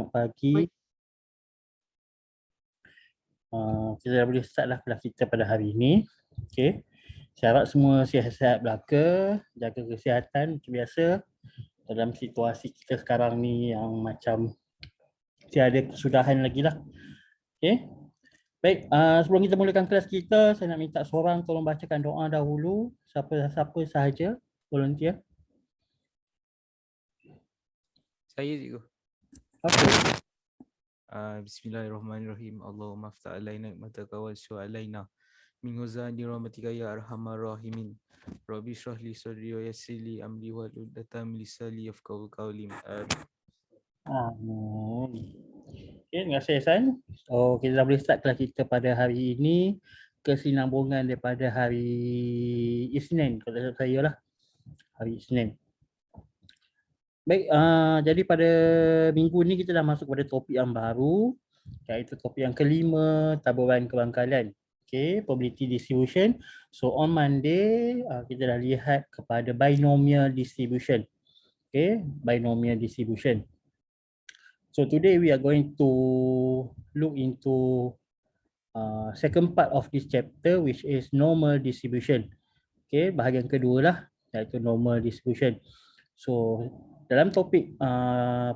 selamat pagi. Kita dah boleh start lah kelas kita pada hari ini. Okay. Saya harap semua sihat-sihat belaka, jaga kesihatan macam biasa dalam situasi kita sekarang ni yang macam tiada kesudahan lagi lah. Okay. Baik, sebelum kita mulakan kelas kita, saya nak minta seorang tolong bacakan doa dahulu. Siapa sahaja volunteer. Saya cikgu. Okay. Bismillahirrahmanirrahim. Allahumma aftah alaina nikmataka wa syu'a alaina min huzani rahmatika ya arhamar rahimin. Rabbi shrah li sadri wa yassir li amri wa hlul 'uqdatam min lisani yafqahu qawli. Amin. Okay, terima kasih Hasan. So, kita dah boleh start kelas kita pada hari ini. Kesinambungan daripada hari Isnin, kalau saya lah. Hari Isnin. Baik, jadi pada minggu ni kita dah masuk pada topik yang baru, iaitu topik yang kelima, taburan kebangkalan. Okay, probability distribution. So on Monday, kita dah lihat kepada binomial distribution. Okay, binomial distribution. So today we are going to look into second part of this chapter, which is normal distribution. Okay, bahagian kedua lah, iaitu normal distribution. So dalam topik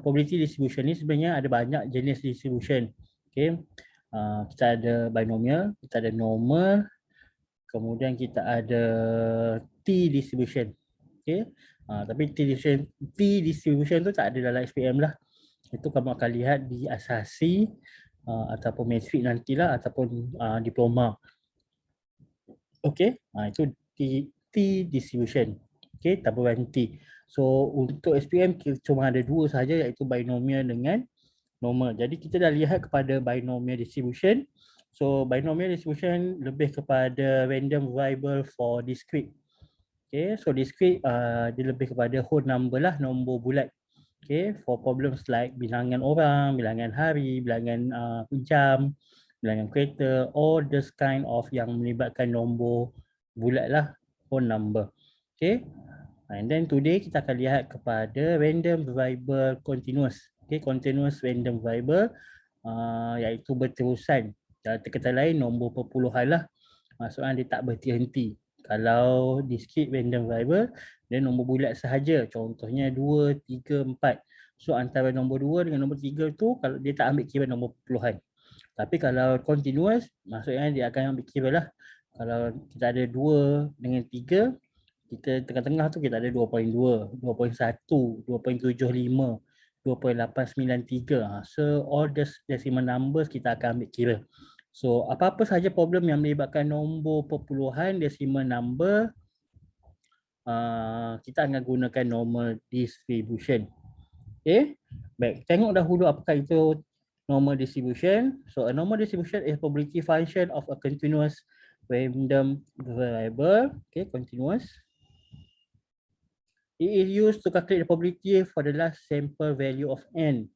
probability distribution ni sebenarnya ada banyak jenis distribution. Okay, kita ada binomial, kita ada normal, kemudian kita ada t-distribution. Okay, tapi t-distribution tu tak ada dalam SPM lah. Itu kamu akan lihat di asasi ataupun matrik nantilah ataupun diploma. Okay, itu t-distribution. Okay, taburan T. So untuk SPM kita cuma ada dua sahaja, iaitu binomial dengan normal. Jadi kita dah lihat kepada binomial distribution. So binomial distribution lebih kepada random variable for discrete. Okay, so discrete dia lebih kepada whole number lah, nombor bulat. Okay, for problems like bilangan orang, bilangan hari, bilangan jam, bilangan kereta, all this kind of yang melibatkan nombor bulat lah, whole number. Okay, and then today kita akan lihat kepada random variable continuous. Okay, continuous random variable iaitu berterusan. Dalam kata lain, nombor perpuluhan lah. Maksudnya dia tak berhenti-henti. Kalau discrete random variable, dia nombor bulat sahaja. Contohnya 2, 3, 4. So antara nombor 2 dengan nombor 3 tu, kalau dia tak ambil kira nombor perpuluhan. Tapi kalau continuous, maksudnya dia akan ambil kira lah. Kalau kita ada 2 dengan 3, kita tengah-tengah tu kita ada 2.2, 2.1, 2.75, 2.893. So all the decimal numbers kita akan ambil kira. So apa-apa sahaja problem yang melibatkan nombor perpuluhan, decimal number, kita akan gunakan normal distribution. Okay, baik, tengok dahulu apakah itu normal distribution. So a normal distribution is probability function of a continuous random variable. Okay, continuous. It is used to calculate the probability for the last sample value of n.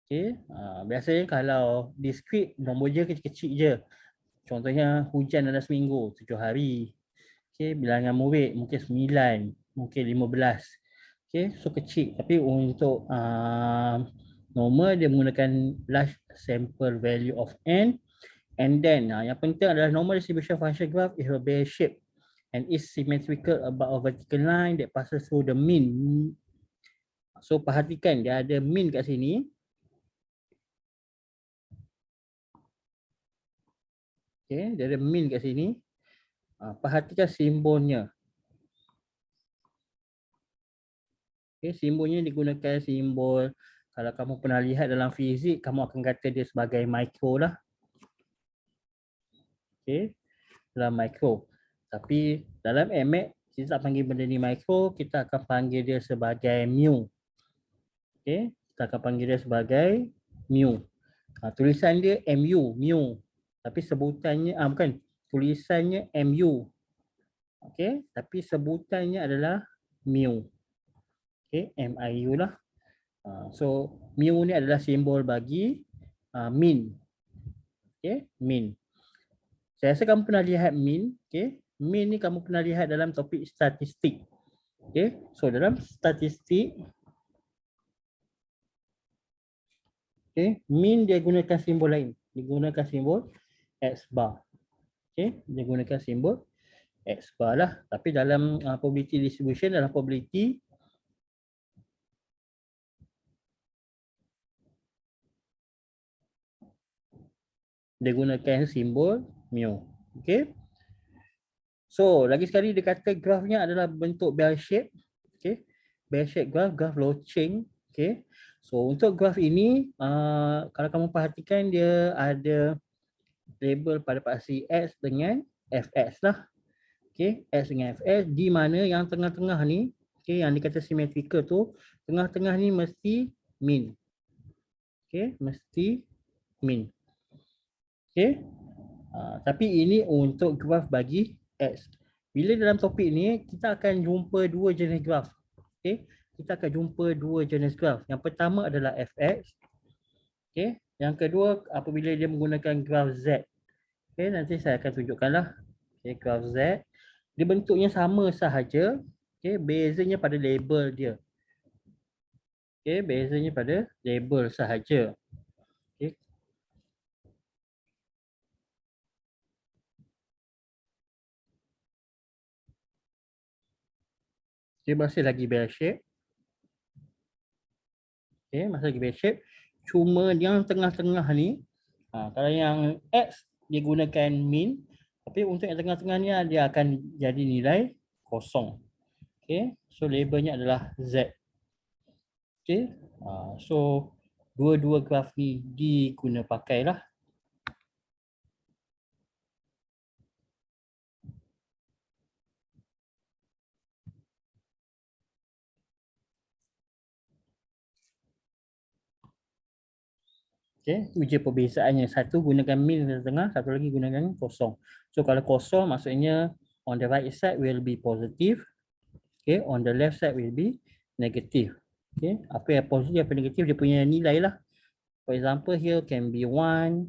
Okay, biasanya kalau discrete nombor je kecil-kecil je. Contohnya hujan dalam seminggu, 7 hari. Okay, bilangan murid mungkin 9, mungkin 15. Okay, so kecil. Tapi untuk normal dia menggunakan large sample value of n. And then yang penting adalah normal distribution function graph is a bear shape and is symmetrical about a vertical line that passes through the mean. So perhatikan dia ada mean kat sini. Okay, dia ada mean kat sini. Perhatikan simbolnya. Okay, simbolnya digunakan simbol, kalau kamu pernah lihat dalam fizik, kamu akan kata dia sebagai micro lah. Okay, dalam micro. Tapi dalam MX, kita tak panggil benda ni micro, kita akan panggil dia sebagai mu. Okay, kita akan panggil dia sebagai mu. Tulisan dia mu, mu. Tapi sebutannya, bukan, tulisannya mu. Okay, tapi sebutannya adalah mu. Okay, MIU lah. So mu ni adalah simbol bagi mean. Okay, mean. Saya rasa kamu pernah lihat mean. Okay, mean ni kamu pernah lihat dalam topik statistik. Okay, so dalam statistik Okay, mean dia gunakan simbol lain. Dia gunakan simbol X bar. Okay, dia gunakan simbol X bar lah. Tapi dalam probability distribution, dalam probability dia gunakan simbol mu. Okay. So, lagi sekali dia kata grafnya adalah bentuk bell shape. Okay. Bell shape graph, graph loceng. Okay. So, untuk graf ini, kalau kamu perhatikan dia ada label pada paksi X dengan Fx lah. Okay. X dengan Fx di mana yang tengah-tengah ni, okay, yang dikata symmetrical tu, tengah-tengah ni mesti mean. Okay. Mesti mean. Okay. Tapi ini untuk graf bagi X. Bila dalam topik ni, kita akan jumpa dua jenis graf. Okay. Kita akan jumpa dua jenis graf. Yang pertama adalah Fx. Okay. Yang kedua apabila dia menggunakan graf Z. Okay. Nanti saya akan tunjukkanlah. Okay. Graf Z. Dia bentuknya sama sahaja. Okay. Bezanya pada label dia. Okay. Bezanya pada label sahaja. Okay. Dia masih lagi bell shape. Okay, masih lagi bell shape. Cuma yang tengah-tengah ni, kalau yang X dia gunakan mean, tapi untuk yang tengah-tengah ni dia akan jadi nilai kosong. Okay, so labelnya adalah Z. Okay, so dua-dua graf ni diguna pakailah. Okay, itu je perbezaannya. Satu gunakan mean di tengah, satu lagi gunakan kosong. So kalau kosong maksudnya on the right side will be positive. Okay, on the left side will be negative. Okay, apa yang positif, apa yang negatif dia punya nilai lah. For example, here can be 1,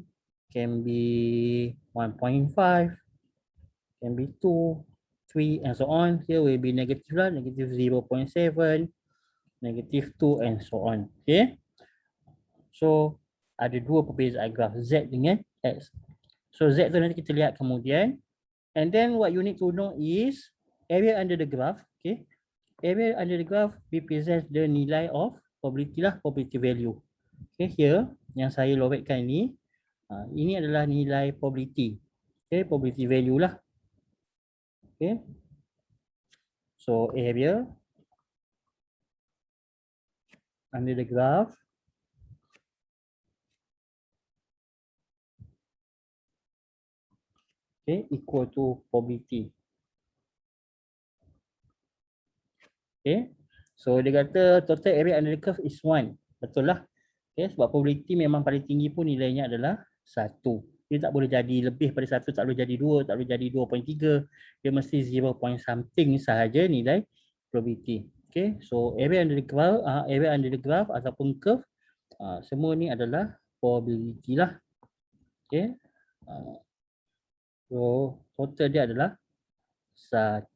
can be 1.5, can be 2, 3 and so on. Here will be negative lah, negative 0.7, negative 2 and so on. Okay, so ada dua perbezaan graf Z dengan X. So Z tu nanti kita lihat kemudian. And then what you need to know is area under the graph. Okay, area under the graph represents the nilai of probability lah, probability value. Okay, here yang saya lorotkan ini adalah nilai probability. Okay, probability value lah. Okay, so area under the graph okay, equal to probability. Okay, so dia kata total area under the curve is 1. Betul lah. Okay, sebab probability memang paling tinggi pun nilainya adalah 1. Dia tak boleh jadi lebih pada 1, tak boleh jadi 2, tak boleh jadi 2.3. Dia mesti 0 point something sahaja nilai probability. Okay, so area under the graph ataupun curve semua ni adalah probability lah. Okay, so total dia adalah 1.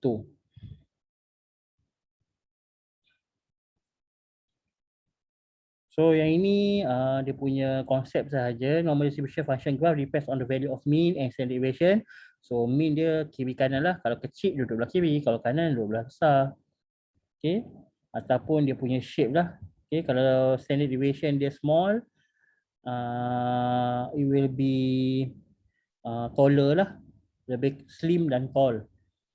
So yang ini dia punya konsep sahaja. Normal distribution function graph depends on the value of mean and standard deviation. So mean dia kiri kanan lah. Kalau kecil duduk belah kiri, kalau kanan duduk belah besar. Okay, ataupun dia punya shape lah. Okay, kalau standard deviation dia small, it will be taller lah, lebih slim dan tall.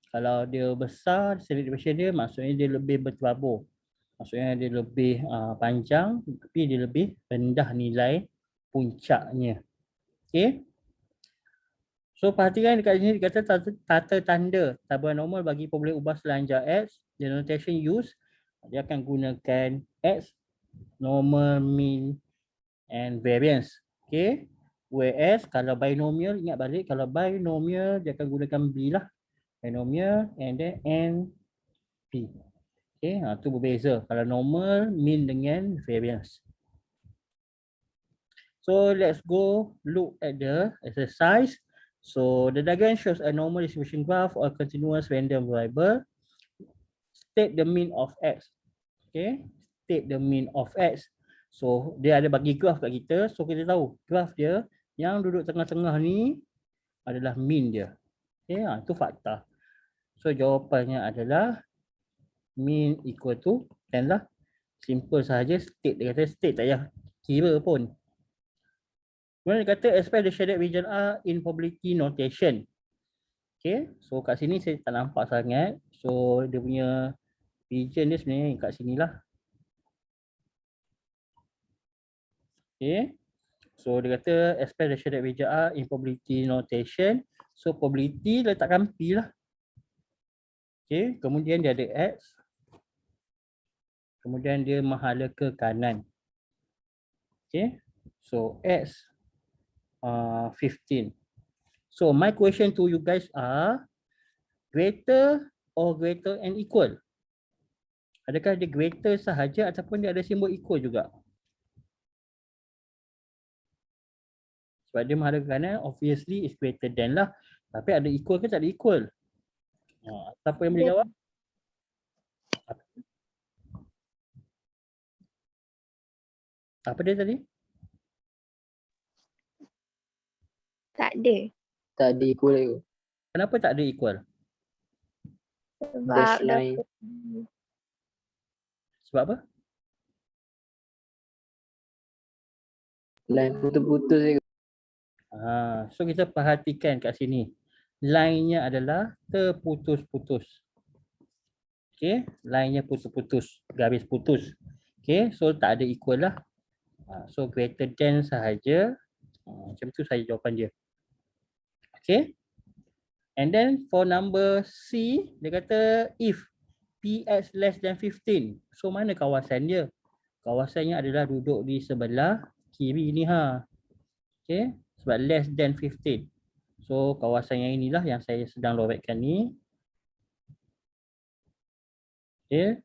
Kalau dia besar, standard deviation dia maksudnya dia lebih berterabur. Maksudnya dia lebih panjang tapi dia lebih rendah nilai puncaknya. Okay. So perhatikan dekat sini dikata tata tanda taburan normal bagi formula ubah selanjar X. The notation use dia akan gunakan X, normal, mean and variance. Okay. Whereas kalau binomial, ingat balik kalau binomial dia akan gunakan B lah. Binomial and then NP. Okay, itu berbeza. Kalau normal, mean dengan variance. So let's go look at the exercise. So the diagram shows a normal distribution graph or a continuous random variable. State the mean of X. Okay, state the mean of X. So dia ada bagi graf kat kita. So kita tahu graf dia yang duduk tengah-tengah ni adalah mean dia. Okay, itu fakta. So jawapannya adalah mean equal to 10 lah. Simple sahaja, state dia kata state, tak payah kira pun. Kemudian dia kata express the shaded region R in probability notation. Okay, so kat sini saya tak nampak sangat. So dia punya region dia sebenarnya kat sini lah. Okay, so dia kata express the shaded region R in probability notation. So probability letakkan P lah. Okay, kemudian dia ada X. Kemudian dia menghala ke kanan. Okay, so X 15. So my question to you guys are greater or greater and equal? Adakah dia greater sahaja ataupun dia ada simbol equal juga? Sebab dia menghadap ke kanan, obviously is greater than lah. Tapi ada equal ke tak ada equal? Siapa yang boleh jawab? Apa dia tadi? Tak ada. Tak ada equal lagi. Kenapa tak ada equal? Sebab Dash line. Sebab apa? Line putus-putus je. So kita perhatikan kat sini. Line-nya adalah terputus-putus. Okay, line-nya putus-putus, garis putus. Okay, so tak ada equal lah. So greater than sahaja. Macam tu saja jawapan dia. Okay. And then for number C, dia kata if PX less than 15. So mana kawasan dia? Kawasannya adalah duduk di sebelah kiri ni ha. Okay, sebab less than 15. So kawasan yang inilah yang saya sedang lorotkan ni. Okay.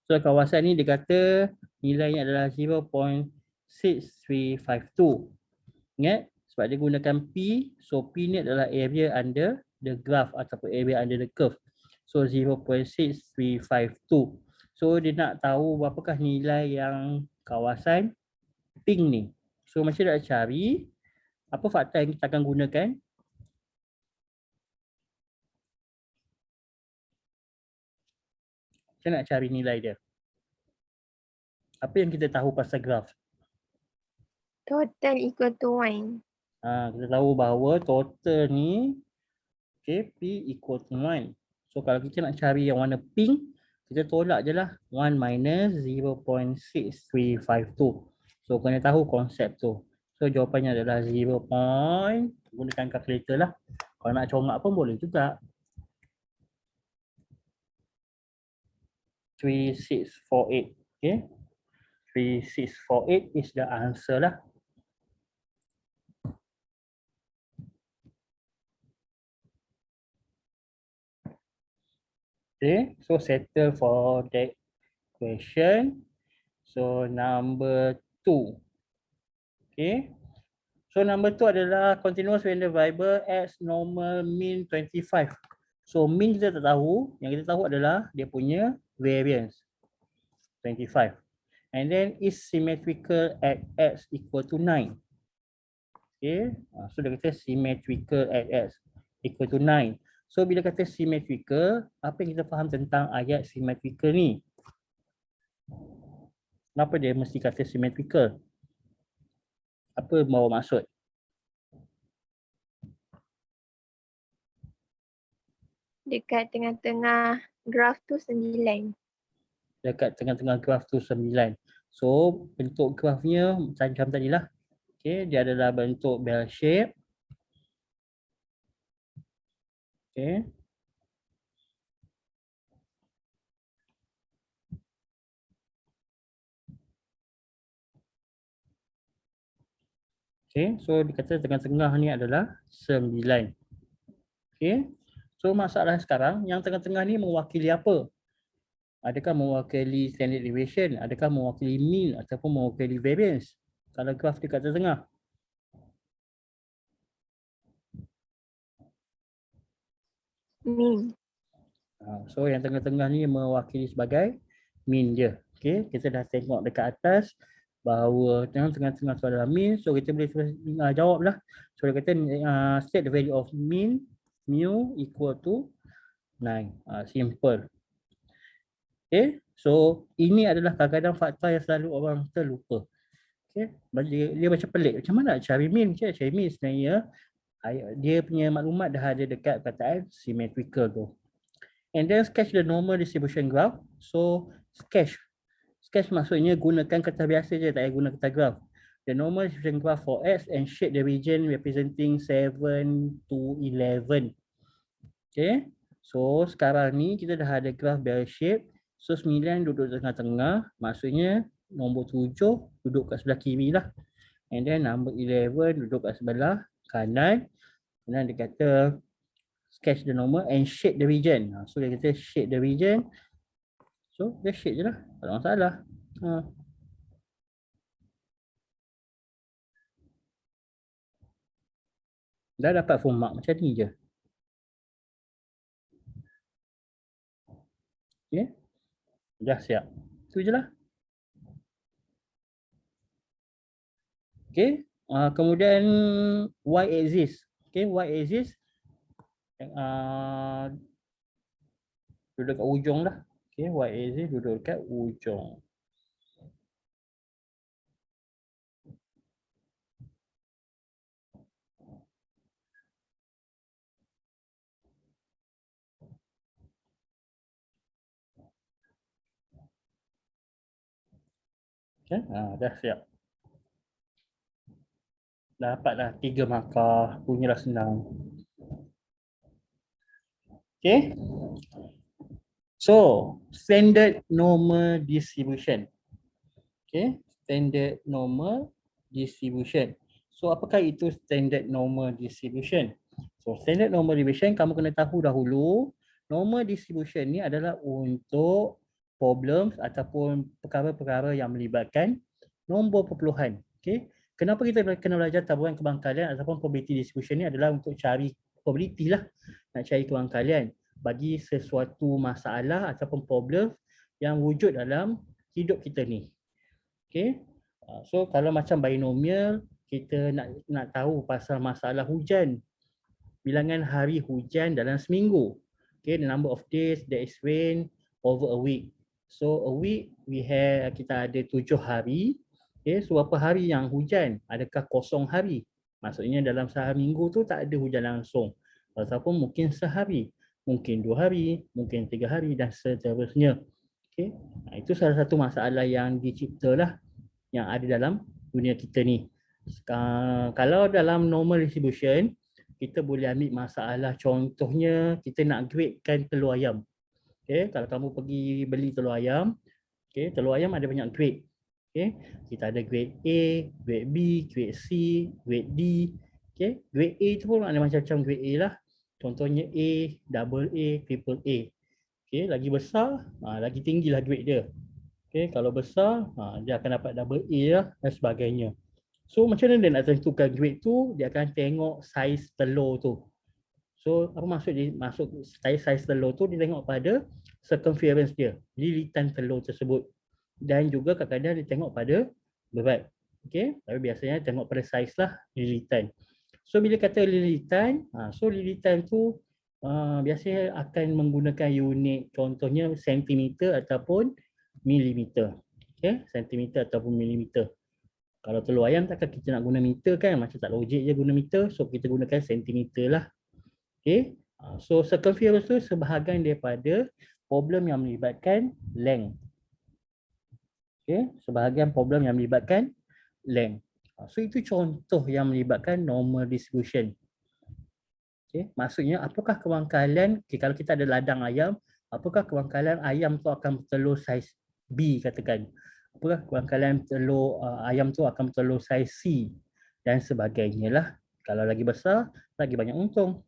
So kawasan ni dia kata nilainya adalah 0.6352. Ingat? Sebab dia gunakan P. So P ni adalah area under the graph ataupun area under the curve. So 0.6352. So dia nak tahu berapakah nilai yang kawasan pink ni. So macam nak cari apa fakta yang kita akan gunakan? Kita nak cari nilai dia. Apa yang kita tahu pasal graf? Total equal to 1. Kita tahu bahawa total ni okay, P equal to 1. So kalau kita nak cari yang warna pink, kita tolak je lah 1 minus 0.6352. So kena tahu konsep tu. So jawapannya adalah 0. Gunakan kalkulator lah. Kalau nak congak pun boleh juga. 3648. Okay. 3648 is the answer lah. Okay, so settle for that question. So number 2. Okay. So number 2 adalah continuous random variable x normal mean 25. So mean kita tak tahu, yang kita tahu adalah dia punya variance 25. And then is symmetrical at x equal to 9. Okay, so dia kata symmetrical at x equal to 9. So bila kata symmetrical, apa yang kita faham tentang ayat symmetrical ni? Kenapa dia mesti kata symmetrical? Apa bawa maksud? Dekat tengah-tengah graf tu 9. Dekat tengah-tengah graf tu 9. So bentuk grafnya macam tadilah. Okay, dia adalah bentuk bell shape. Okay. Okay, so dikata tengah-tengah ni adalah 9. Okay, so masalah sekarang yang tengah-tengah ni mewakili apa? Adakah mewakili standard deviation? Adakah mewakili mean ataupun mewakili variance? Kalau graf dekat tengah. Mean. So yang tengah-tengah ni mewakili sebagai mean dia. Okay, kita dah tengok dekat atas bahawa tengah-tengah tu adalah mean. So kita boleh jawab lah. So dia kata state the value of mean mu equal to 9. Simple. Okay, so ini adalah kadang-kadang fakta yang selalu orang terlupa. Okay, dia macam pelik. Macam mana nak cari mean? Cari mean sebenarnya dia punya maklumat dah ada dekat perkataan symmetrical tu. And then sketch the normal distribution graph. So sketch maksudnya gunakan kertas biasa je, tak payah guna kertas graph. The normal distribution graph for X and shade the region representing 7 to 11. Okay, so sekarang ni kita dah ada graph bell shape. So 9 duduk tengah-tengah, maksudnya nombor 7 duduk kat sebelah kiri lah. And then number 11 duduk kat sebelah kanan. Kemudian dia kata sketch the normal and shade the region. So dia kata shade the region. So dia shade je lah, tak ada masalah. Dah dapat full mark macam ni je. Okay, dah siap. Itu je lah. Okay, kemudian y axis. Okay, y axis duduk kat ujung lah. Okay, y axis duduk kat ujung. Okay, dah siap. Dapatlah 3 markah, punyalah senang. Okay. So, standard normal distribution. Okay, standard normal distribution. So, apakah itu standard normal distribution? So, standard normal distribution kamu kena tahu dahulu, normal distribution ni adalah untuk problems ataupun perkara-perkara yang melibatkan nombor perpuluhan. Okay. Kenapa kita kena belajar taburan kebangkalian ataupun probability distribution ni adalah untuk cari probability lah, nak cari kebangkalian bagi sesuatu masalah ataupun problem yang wujud dalam hidup kita ni. Okay. So kalau macam binomial, kita nak tahu pasal masalah hujan, bilangan hari hujan dalam seminggu. Okay, the number of days there is rain over a week. So a week kita ada 7 hari. Okay, so berapa hari yang hujan? Adakah kosong hari? Maksudnya dalam sehari minggu tu tak ada hujan langsung. Ataupun mungkin sehari, mungkin 2 hari, mungkin 3 hari dan seterusnya. Okay, itu salah satu masalah yang diciptalah yang ada dalam dunia kita ni. Kalau dalam normal distribution, kita boleh ambil masalah contohnya kita nak gradekan telur ayam. Okay, kalau kamu pergi beli telur ayam, okay, telur ayam ada banyak grade. Okay, kita ada grade A, grade B, grade C, grade D. Okay, grade A tu pun ada macam-macam grade A lah. Contohnya A, double A, triple A. Okay, lagi besar, lagi tinggilah grade dia. Okay, kalau besar, dia akan dapat double A lah dan sebagainya. So macam mana dia nak tentukan grade tu? Dia akan tengok saiz telur tu. So apa maksud dia? Maksud saiz telur tu dia tengok pada circumference dia, lilitan telur tersebut. Dan juga kadang-kadang dia tengok pada berat. Okay, tapi biasanya tengok pada saiz lah, lilitan. So bila kata lilitan, so lilitan tu biasanya akan menggunakan unit contohnya sentimeter ataupun milimeter. Okay, sentimeter ataupun milimeter. Kalau telur ayam takkan kita nak guna meter kan, macam tak logik je guna meter, so kita gunakan sentimeter lah. Okay, so circumference tu sebahagian daripada problem yang melibatkan length. Okay, sebahagian problem yang melibatkan length. So itu contoh yang melibatkan normal distribution. Okay, maksudnya apakah kebangkalian, kalau kita ada ladang ayam, apakah kebangkalian ayam tu akan bertelur saiz B katakan. Apakah kebangkalian telur ayam tu akan bertelur saiz C dan sebagainya lah. Kalau lagi besar, lagi banyak untung.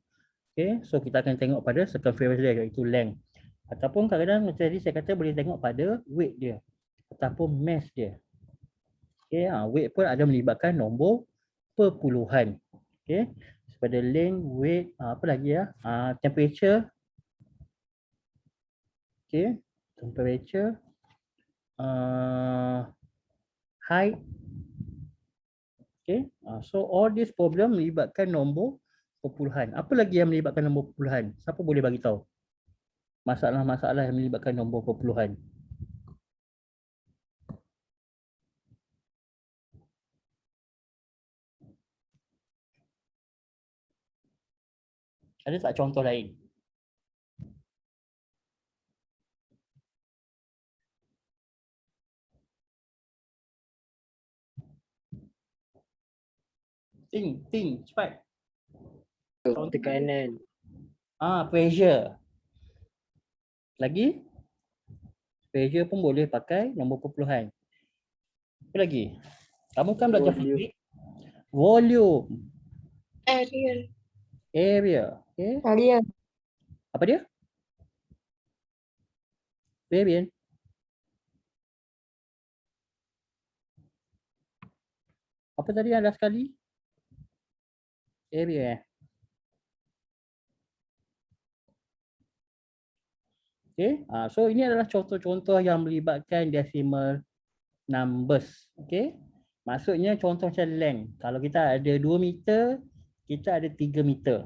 Okay, so kita akan tengok pada circumference dia iaitu length. Ataupun kadang-kadang macam tadi saya kata boleh tengok pada weight dia ataupun mass dia. Okay, weight pun ada melibatkan nombor perpuluhan. Okay, pada length, weight, apa lagi ya? Temperature. Okay, temperature. height. Okay, so all this problem melibatkan nombor perpuluhan. Apa lagi yang melibatkan nombor perpuluhan? Siapa boleh bagi tahu? Masalah-masalah yang melibatkan nombor perpuluhan. Ada tak contoh lain? Think, cepat. Tekanan. Pressure. Lagi? Pressure pun boleh pakai nombor perpuluhan. Apa lagi? Kamu kan belajar Volume. fizik. Volume. Area. Okay. Area. Apa dia? Variant. Apa tadi yang last sekali? Area. Okay. So ini adalah contoh-contoh yang melibatkan decimal numbers. Okay. Maksudnya contoh macam length. Kalau kita ada 2 meter, kita ada 3 meter.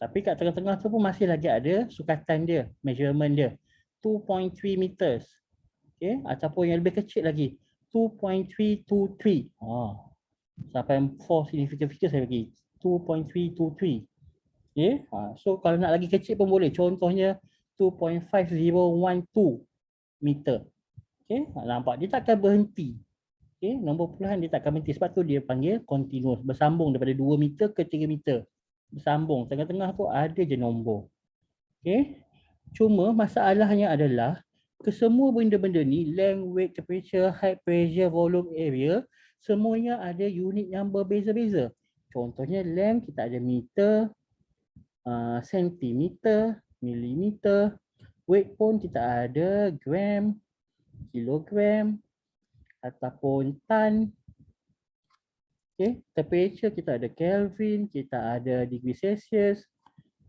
Tapi kat tengah-tengah tu pun masih lagi ada sukatan dia, measurement dia. 2.3 meters. Okay. Ataupun yang lebih kecil lagi, 2.323. Sampai 4 significant figure saya bagi. 2.323. Okay. So kalau nak lagi kecil pun boleh. Contohnya 2.5012 meter. Okay. Nampak dia tak akan berhenti. Okay. Nombor puluhan dia tak akan berhenti. Sebab tu dia panggil continuous. Bersambung daripada 2 meter ke 3 meter. Bersambung. Tengah-tengah tu ada je nombor. Okay. Cuma masalahnya adalah kesemua benda-benda ni, length, weight, temperature, height, pressure, volume, area, semuanya ada unit yang berbeza-beza. Contohnya length kita ada meter, sentimeter, milimeter. Weight pun kita ada gram, kilogram ataupun tan. Okay. Temperature kita ada Kelvin, kita ada degree Celsius.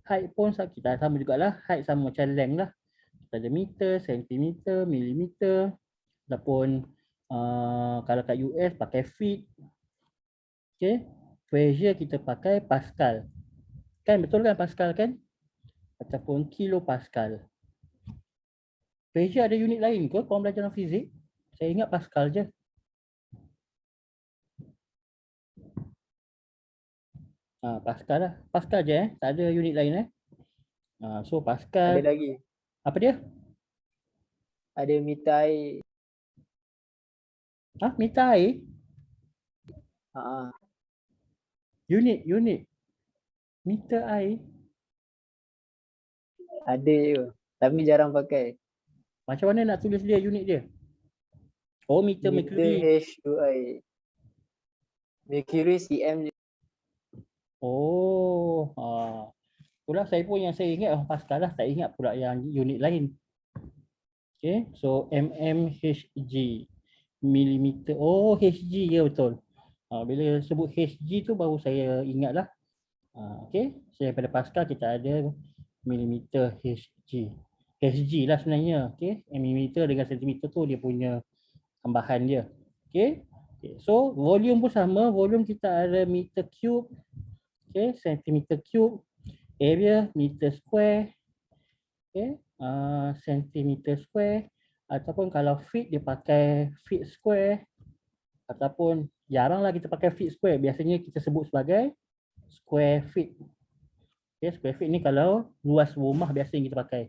Height pun kita sama jugalah, height sama macam length lah. Kita ada meter, sentimeter, milimeter. Ataupun kalau kat US pakai feet. Okay. Pressure kita pakai Pascal. Kan betul kan Pascal kan? Ataupun kilopascal. Pressure ada unit lain ke? Korang belajar dalam fizik? Saya ingat Pascal je. Pascal lah. Pascal je tak ada unit lain So Pascal. Ada lagi. Apa dia? Ada meter air. Meter air? Unit. Meter air? Ada je. Tapi jarang pakai. Macam mana nak tulis dia unit dia? Meter mercury. H2I. Mercury cm. Itulah saya pun yang saya ingat Pascal lah, tak ingat pula yang unit lain. Okay, so mmHg, milimeter. Hg ya betul. Bila sebut Hg tu baru saya ingat lah. Okay, so daripada Pascal kita ada milimeter Hg. Hg lah sebenarnya. Okay, milimeter dengan sentimeter tu dia punya tambahan dia. Okay, so volume pun sama. Volume kita ada meter cube. Okay, sentimeter cube. Area meter square. Okay, sentimeter square. Ataupun kalau feet dia pakai feet square. Ataupun jaranglah kita pakai feet square. Biasanya kita sebut sebagai square feet. Okay, square feet ni kalau luas rumah biasanya kita pakai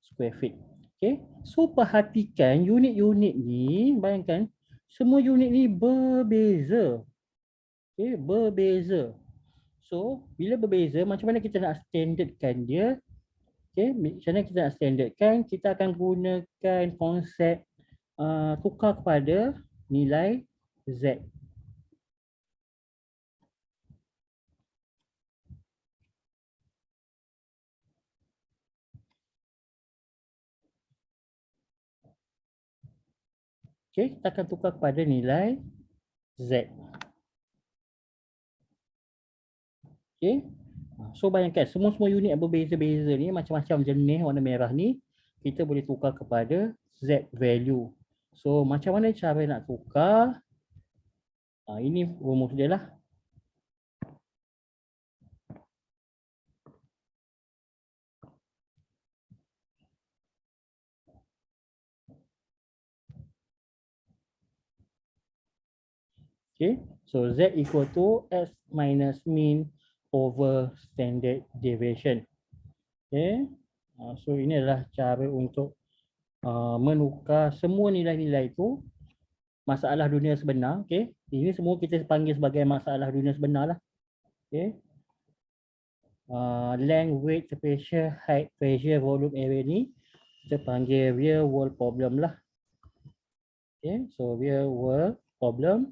square feet. Okay, so perhatikan unit-unit ni, bayangkan semua unit ni berbeza. Okay, berbeza. So, bila berbeza, macam mana kita nak standardkan dia? Okay, macam mana kita nak standardkan? Kita akan gunakan konsep tukar kepada nilai Z. Okay, kita akan tukar kepada nilai Z. Okay. So bayangkan semua unit yang berbeza-beza ni, macam-macam jenis warna merah ni, kita boleh tukar kepada Z value. So macam mana cara nak tukar? Ini rumus dia lah. Okay, so Z equal to X minus mean over standard deviation. Okay, so ini adalah cara untuk menukar semua nilai-nilai itu masalah dunia sebenar. Okay, ini semua kita panggil sebagai masalah dunia sebenar lah. Okay, length, weight, temperature, height, pressure, volume, area ni kita panggil real world problem lah. Okay, so real world problem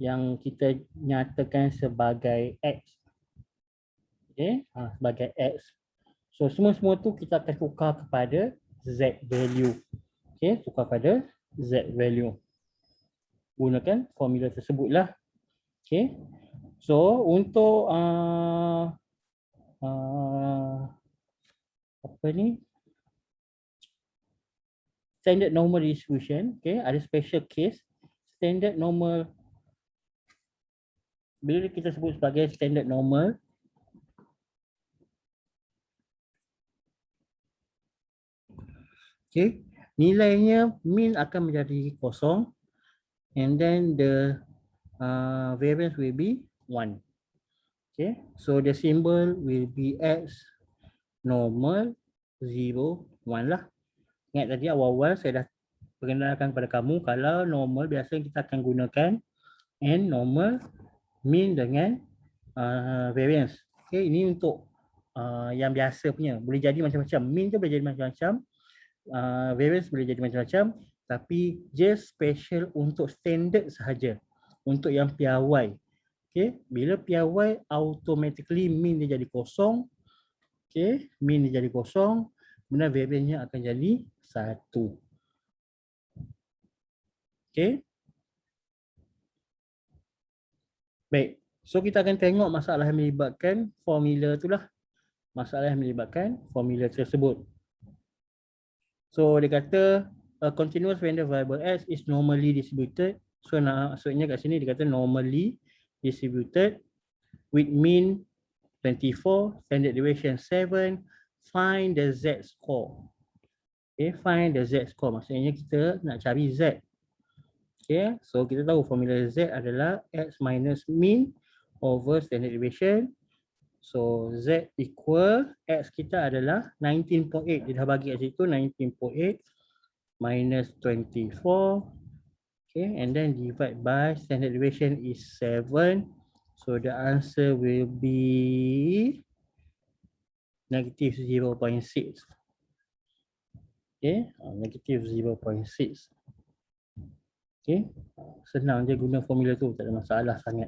yang kita nyatakan sebagai X. Okay, sebagai X. So semua tu kita akan tukar kepada Z value. Okay, tukar pada Z value. Gunakan formula tersebutlah. Okay, so untuk apa ni? Standard normal distribution. Okay, ada special case. Standard normal, bila kita sebut sebagai standard normal, okay, nilainya mean akan menjadi kosong, and then the variance will be 1. Okay, so the symbol will be X normal 0 1 lah. Ingat tadi awal-awal saya dah perkenalkan kepada kamu, kalau normal biasanya kita akan gunakan N normal, mean dengan variance. Okay, ini untuk yang biasa punya, boleh jadi macam-macam. Mean tu boleh jadi macam-macam, variance boleh jadi macam-macam, tapi just special untuk standard sahaja, untuk yang piawai. Okay, bila piawai automatically mean dia jadi kosong. Okay, mean dia jadi kosong, kemudian variance-nya akan jadi 1. Okay. Baik, so kita akan tengok masalah yang melibatkan formula itulah. Masalah yang melibatkan formula tersebut. So dia kata a continuous random variable X is normally distributed. So maksudnya kat sini dia kata normally distributed with mean 24, standard deviation 7, find the Z score. Okay, find the Z score. Maksudnya kita nak cari Z. Okay, so kita tahu formula Z adalah X minus mean over standard deviation. So Z equal, X kita adalah 19.8. Dia dah bagi kat situ 19.8 minus 24. Okay, and then divide by standard deviation is 7. So the answer will be negative 0.6. Okay, negative 0.6. Okay, senang je guna formula tu, tak ada masalah sangat.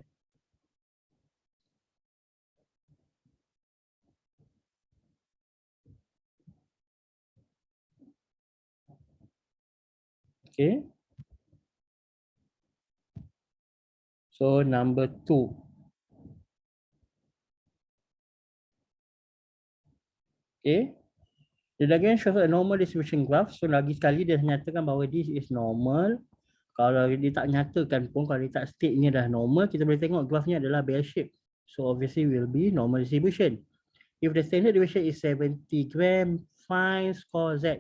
Okay, so number 2. Okay, the diagram shows a normal distribution graph. So lagi sekali dia nyatakan bahawa this is normal. Kalau dia tak nyatakan pun, kalau dia tak state ni adalah normal, kita boleh tengok grafnya adalah bell shape. So obviously will be normal distribution. If the standard deviation is 70 gram, find score Z.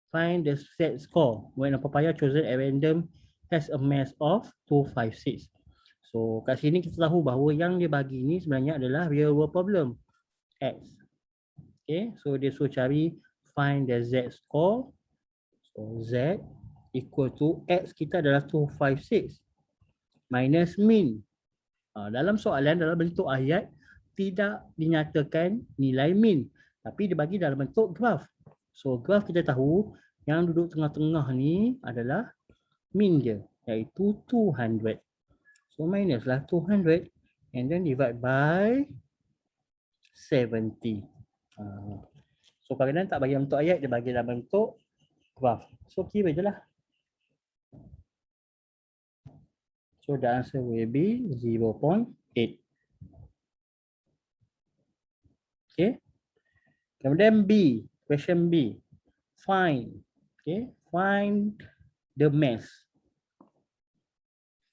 Find the Z score when a papaya chosen at random has a mass of 256. So kat sini kita tahu bahawa yang dia bagi ni sebenarnya adalah real world problem X. Okay, so dia suruh cari find the Z score. So Z equal to X kita adalah 256 minus mean. Dalam soalan, dalam bentuk ayat tidak dinyatakan nilai mean, tapi dibagi dalam bentuk graf. So graf kita tahu yang duduk tengah-tengah ni adalah mean dia, iaitu 200. So minus lah 200 and then divide by 70. So kadang-kadang tak bagi dalam bentuk ayat, dia bagi dalam bentuk graf. So kira je lah. So the answer will be 0.8. Okay. Kemudian B, question B. Find, okay, find the mass.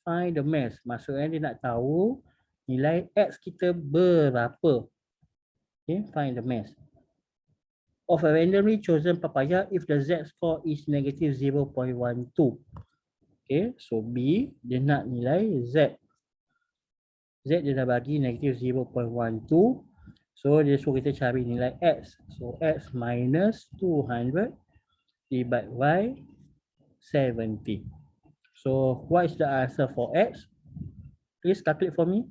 Find the mass. Maksudnya dia nak tahu nilai X kita berapa. Okay, find the mass of a randomly chosen papaya if the Z score is negative 0.12. Okay, so B dia nak nilai Z. Z dia dah bagi negative 0.12. So dia suruh kita cari nilai X. So X minus 200 divided by 70. So what is the answer for X? Please calculate for me.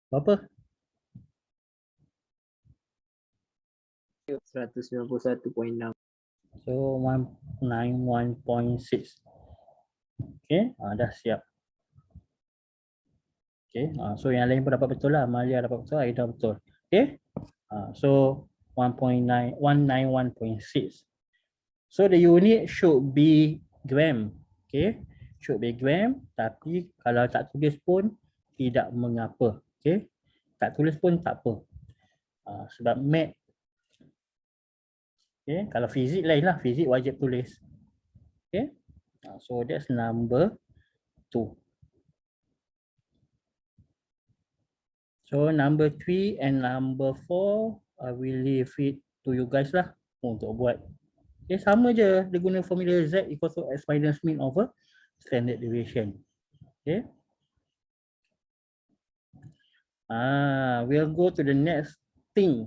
Berapa? 191.6. So 191.6. Okay, dah siap. Okay, so yang lain pun dapat betul lah. Amalia dapat betul, Aida betul. Okay, so 191.6. So the unit should be gram. Okay, should be gram. Tapi kalau tak tulis pun tidak mengapa. Okay, tak tulis pun tak apa. Sebab mat. Okay, kalau fizik lain lah. Fizik wajib tulis. Okay, so that's number 2. So number 3 and number 4, I will leave it to you guys lah untuk buat. Okay, sama je. Dia guna formula Z equal to X minus mean over standard deviation. Okay. We'll go to the next thing.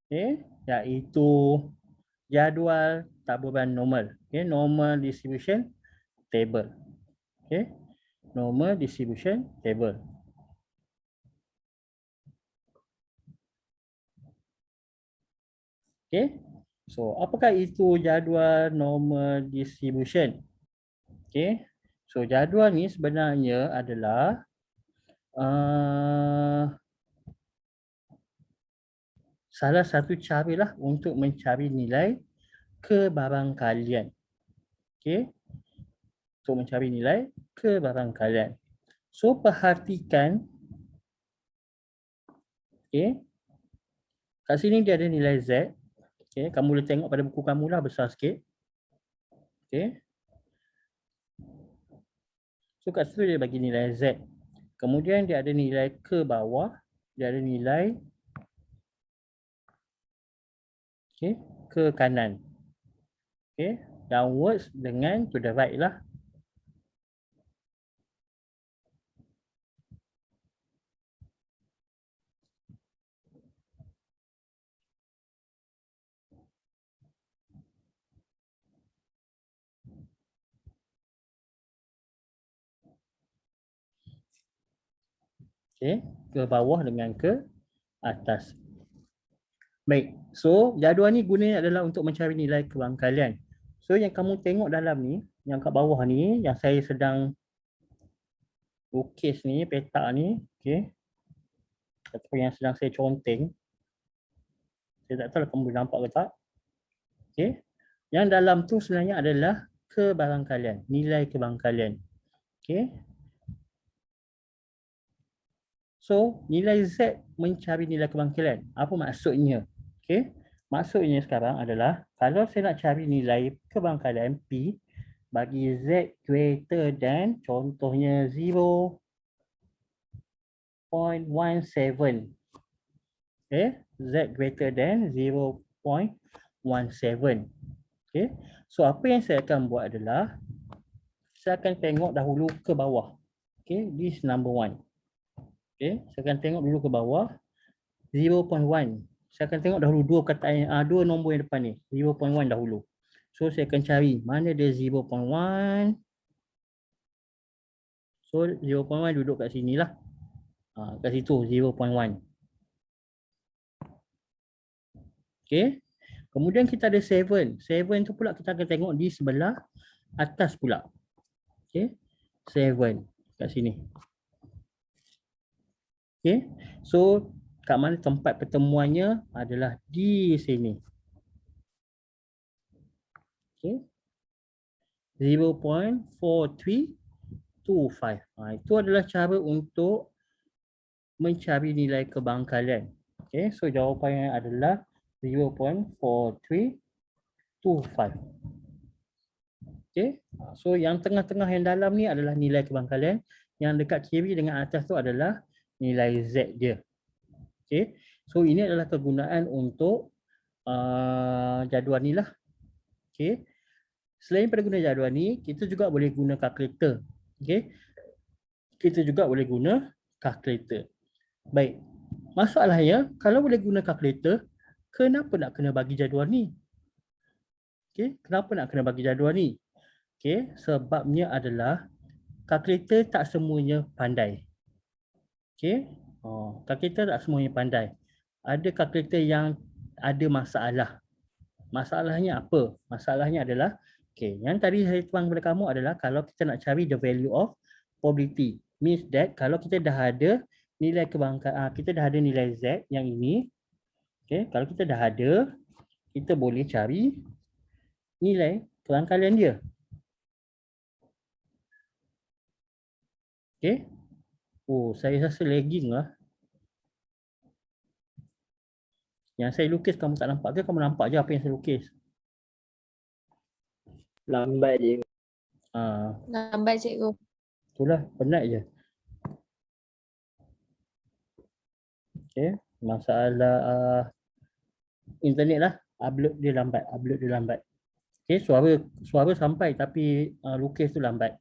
Okay, iaitu jadual taburan normal. Okay, normal distribution table. Okay, normal distribution table. Okay, so apakah itu jadual normal distribution? Okay, so jadual ni sebenarnya adalah salah satu cara lah untuk mencari nilai kebarangkalian. Okay, untuk mencari nilai kebarangkalian. So perhatikan, okay, kat sini dia ada nilai Z. Okay, kamu boleh tengok pada buku kamu lah, besar sikit. Okay, so kat situ dia bagi nilai Z. Kemudian dia ada nilai ke bawah, dia ada nilai ke kanan. Okay, downwards dengan to the right lah. Okay, ke bawah dengan ke atas. Baik, so jadual ni gunanya adalah untuk mencari nilai kebarangkalian. So yang kamu tengok dalam ni, yang kat bawah ni, yang saya sedang lukis ni, peta ni, okay, ataupun yang sedang saya conteng. Saya tak tahu kamu boleh nampak ke tak. Okay, yang dalam tu sebenarnya adalah kebarangkalian, nilai kebarangkalian. Okay. So, nilai Z mencari nilai kebarangkalian. Apa maksudnya? Okay. Maksudnya sekarang adalah kalau saya nak cari nilai kebarangkalian P bagi Z greater than contohnya 0.17. Okay. Z greater than 0.17. Okay. So, apa yang saya akan buat adalah saya akan tengok dahulu ke bawah. Okay. This number 1. Okay, saya akan tengok dulu ke bawah 0.1. Saya akan tengok dahulu dua perkataan, dua nombor yang depan ni, 0.1 dahulu. So saya akan cari mana dia 0.1. So 0.1 duduk kat sini lah. Kat situ 0.1. Okay. Kemudian kita ada 7. 7 tu pula kita akan tengok di sebelah atas pula. Okay. 7 kat sini. Okay, so kat mana tempat pertemuannya adalah di sini. Okay, 0.4325. Itu adalah cara untuk mencari nilai kebangkalan. Okay, so jawapannya adalah 0.4325. Okay, so yang tengah-tengah yang dalam ni adalah nilai kebangkalan. Yang dekat kiri dengan atas tu adalah nilai Z dia. Okay, so ini adalah kegunaan untuk jadual ni lah. Okay, selain pada guna jadual ni, kita juga boleh guna kalkulator. Okay, kita juga boleh guna kalkulator. Baik, masalahnya kalau boleh guna kalkulator, kenapa nak kena bagi jadual ni? Okay, kenapa nak kena bagi jadual ni? Okay, sebabnya adalah kalkulator tak semuanya pandai. Okay, kalkulator tak semuanya pandai. Ada kalkulator yang ada masalah. Masalahnya apa? Masalahnya adalah, okay, yang tadi saya tuang kepada kamu adalah kalau kita nak cari the value of probability. Means that kalau kita dah ada nilai kebangkalan, kita dah ada nilai Z yang ini. Okay, kalau kita dah ada, kita boleh cari nilai kebangkalan dia. Okay. Oh, saya rasa lagging lah. Yang saya lukis kamu tak nampak ke? Kamu nampak je apa yang saya lukis? Lambat je. Lambat cikgu. Itulah, penat je. Okay. Masalah internet lah. Upload dia lambat. Okay, suara sampai tapi lukis tu lambat.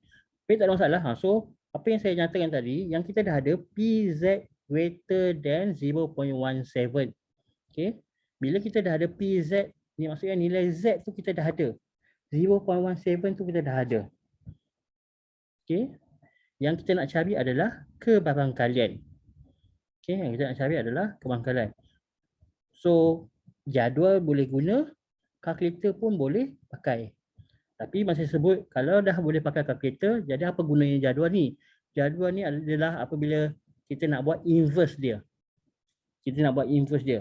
Tapi tak ada masalah. So, apa yang saya nyatakan tadi, yang kita dah ada PZ greater than 0.17. Okay. Bila kita dah ada PZ, ni maksudnya nilai Z tu kita dah ada. 0.17 tu kita dah ada. Okay. Yang kita nak cari adalah kebangkalan. Okay, yang kita nak cari adalah kebangkalan. So, jadual boleh guna, kalkulator pun boleh pakai. Tapi masih sebut kalau dah boleh pakai kalkulator, jadi apa gunanya jadual ni? Jadual ni adalah apabila kita nak buat inverse dia.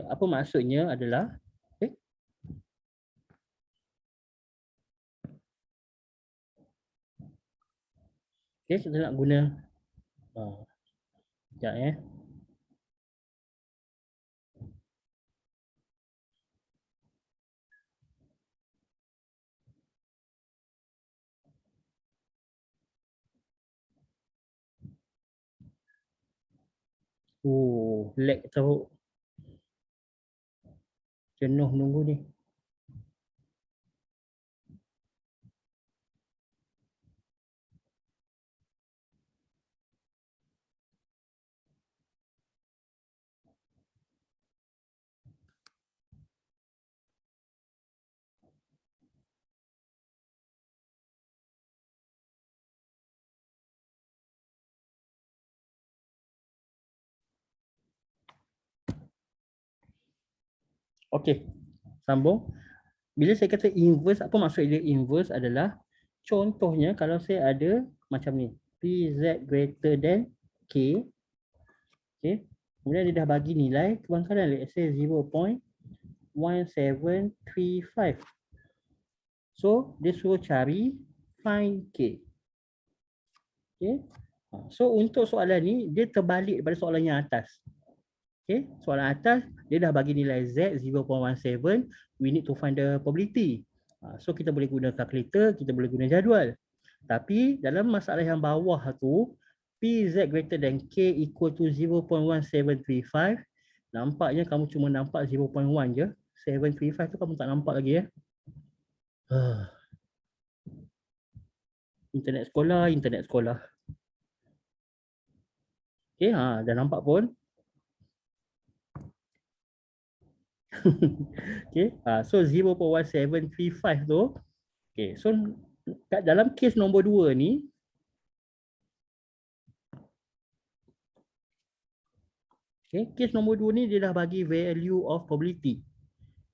Apa maksudnya adalah okay, kita nak guna sekejap lag teruk. Jenuh nunggu ni. Okey, sambung. Bila saya kata inverse, apa maksud dia inverse adalah contohnya kalau saya ada macam ni, PZ greater than K. Okay. Kemudian dia dah bagi nilai kebangkalan, let's say 0.1735. So, dia suruh cari find K. Okay. So, untuk soalan ni, dia terbalik daripada soalan yang atas. Okay, soalan atas dia dah bagi nilai Z 0.17, we need to find the probability. So kita boleh guna kalkulator, kita boleh guna jadual. Tapi dalam masalah yang bawah tu, PZ greater than K equal to 0.1735, nampaknya kamu cuma nampak 0.1 je. 735 tu kamu tak nampak lagi ya. Internet sekolah. Okay, dah nampak pun. Okay, so 0.1735 tu, okay, so kat dalam kes nombor 2 ni, okay, kes nombor 2 ni dia dah bagi value of probability.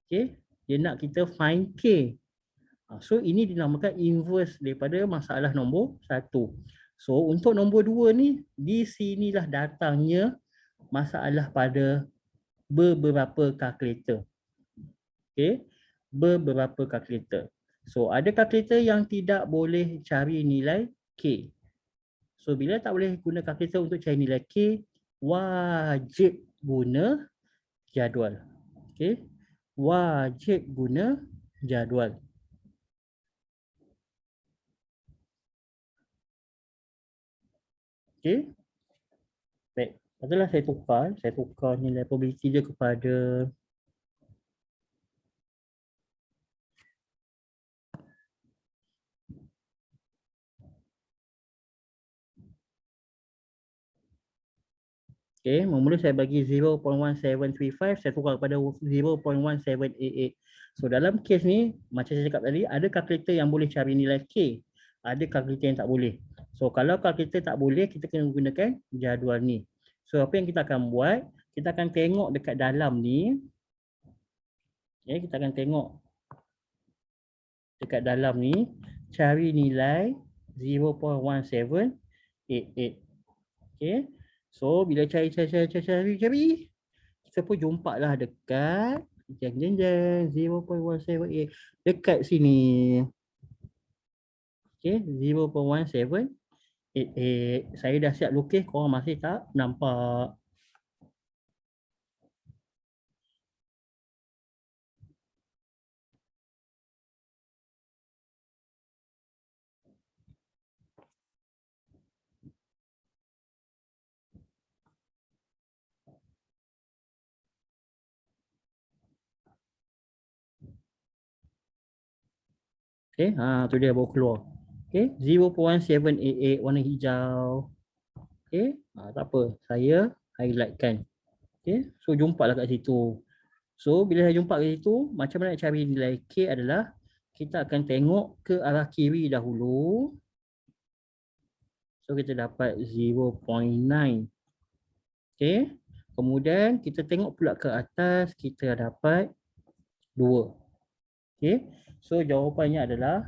Okay, dia nak kita find K. So ini dinamakan inverse daripada masalah nombor 1. So untuk nombor 2 ni, di sinilah datangnya masalah pada beberapa kalkulator. Okay, beberapa kalkulator. So ada kalkulator yang tidak boleh cari nilai K. So bila tak boleh guna kalkulator untuk cari nilai K, wajib guna jadual. Okay. Wajib guna jadual. Okay. Baik. Adalah saya tukar nilai probability dia kepada okay, mula saya bagi 0.1735, saya tukar kepada 0.1788. So dalam kes ni, macam saya cakap tadi, ada kalkulator yang boleh cari nilai K. Ada kalkulator yang tak boleh. So kalau kalkulator tak boleh, kita kena gunakan jadual ni. So apa yang kita akan buat, kita akan tengok dekat dalam ni. Okay, kita akan tengok dekat dalam ni, cari nilai 0.1788. Okay. So bila cari, kita pun jumpa lah dekat 0.178 dekat sini. Okay, 0.1788. Saya dah siap lukis, korang masih tak nampak. Okay, tu dia baru keluar. Okay, 0.1788 warna hijau. Okay, tak apa, saya highlightkan. Okay, so jumpa lah kat situ. So bila saya jumpa kat situ, macam mana nak cari nilai K adalah kita akan tengok ke arah kiri dahulu. So kita dapat 0.9. Okay, kemudian kita tengok pula ke atas, kita dapat 2. Okay, so jawapannya adalah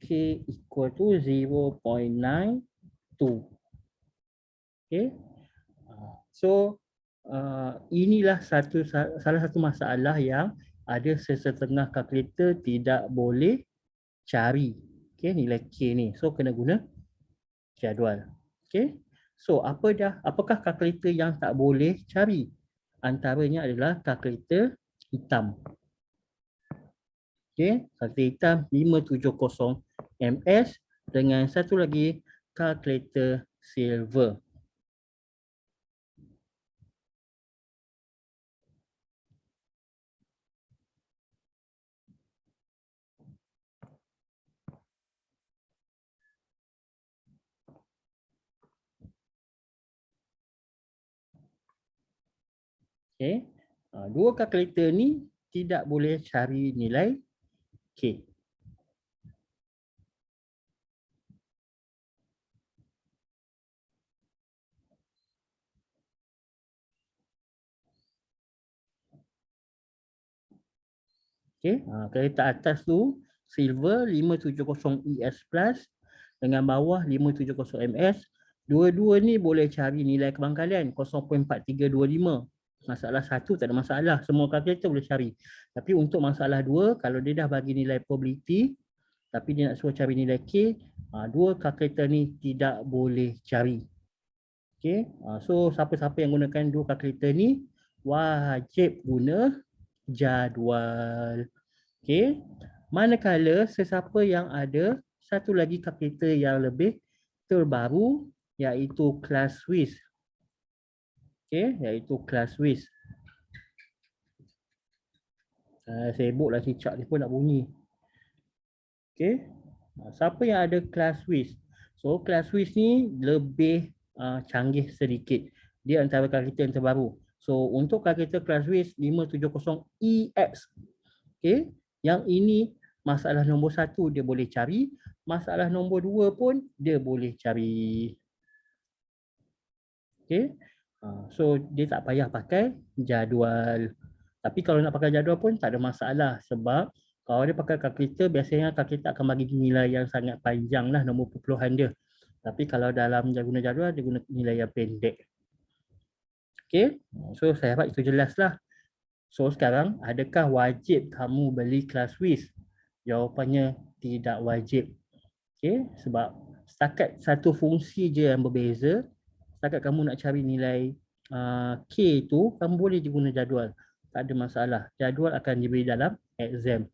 K equal to 0.92. Okay, so inilah salah satu masalah yang ada sesetengah kalkulator tidak boleh cari nilai K ni. So kena guna jadual. Okay, so apakah kalkulator yang tak boleh cari? Antaranya adalah kalkulator hitam. Okay, kalkulator hitam 570 MS dengan satu lagi kalkulator silver. Okay, dua kalkulator ni tidak boleh cari nilai K. Okay, kereta atas tu silver 570 ES plus dengan bawah 570 MS. Dua-dua ni boleh cari nilai kebangkalian 0.4325. Masalah satu tak ada masalah, semua kalkulator boleh cari. Tapi untuk masalah dua, kalau dia dah bagi nilai probability tapi dia nak suruh cari nilai K, dua kalkulator ni tidak boleh cari. Okay, so siapa-siapa yang gunakan dua kalkulator ni wajib guna jadual. Okay, manakala sesiapa yang ada satu lagi kalkulator yang lebih terbaru iaitu ClassWiz. Okay, iaitu ClassWiz. Sibuklah cicak ni pun nak bunyi. Okay, siapa yang ada ClassWiz? So ClassWiz ni lebih canggih sedikit. Dia antara kalkulator yang terbaru. So untuk kalkulator ClassWiz 570EX, okay, yang ini masalah nombor 1 dia boleh cari, masalah nombor 2 pun dia boleh cari. Okay, so dia tak payah pakai jadual. Tapi kalau nak pakai jadual pun tak ada masalah sebab kalau dia pakai kalkulator, biasanya kalkulator akan bagi nilai yang sangat panjang lah nombor perpuluhan dia. Tapi kalau dalam guna jadual, dia guna nilai yang pendek. Okay, so saya harap itu jelas lah. So sekarang, adakah wajib kamu beli kelas WIS? Jawapannya tidak wajib. Okay, sebab setakat satu fungsi je yang berbeza, setakat kamu nak cari nilai K tu, kamu boleh je guna jadual. Tak ada masalah. Jadual akan diberi dalam exam.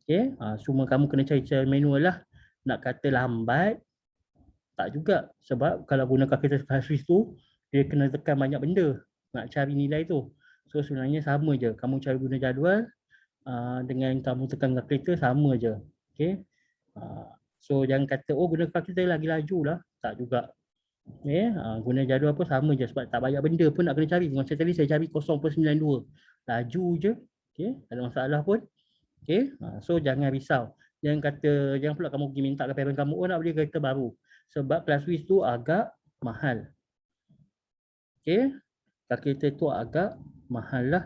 Okay, cuma kamu kena cari cara manual lah. Nak kata lambat, tak juga. Sebab kalau guna kalkulator kelas WIS tu, dia kena tekan banyak benda nak cari nilai tu. So sebenarnya sama je. Kamu cari guna jadual dengan kamu tekan kalkulator sama je. Okay. So jangan kata, oh guna kalkulator lagi laju lah. Tak juga. Okay. Guna jadual pun sama je sebab tak banyak benda pun nak kena cari. Macam tadi saya cari 0.92. Laju je. Okay. Tak ada masalah pun. Okay. So jangan risau. Jangan pula kamu pergi minta ke parent kamu, oh nak beli kereta baru. Sebab kelas WIS tu agak mahal. Okay. Kalkulator tu agak mahal lah.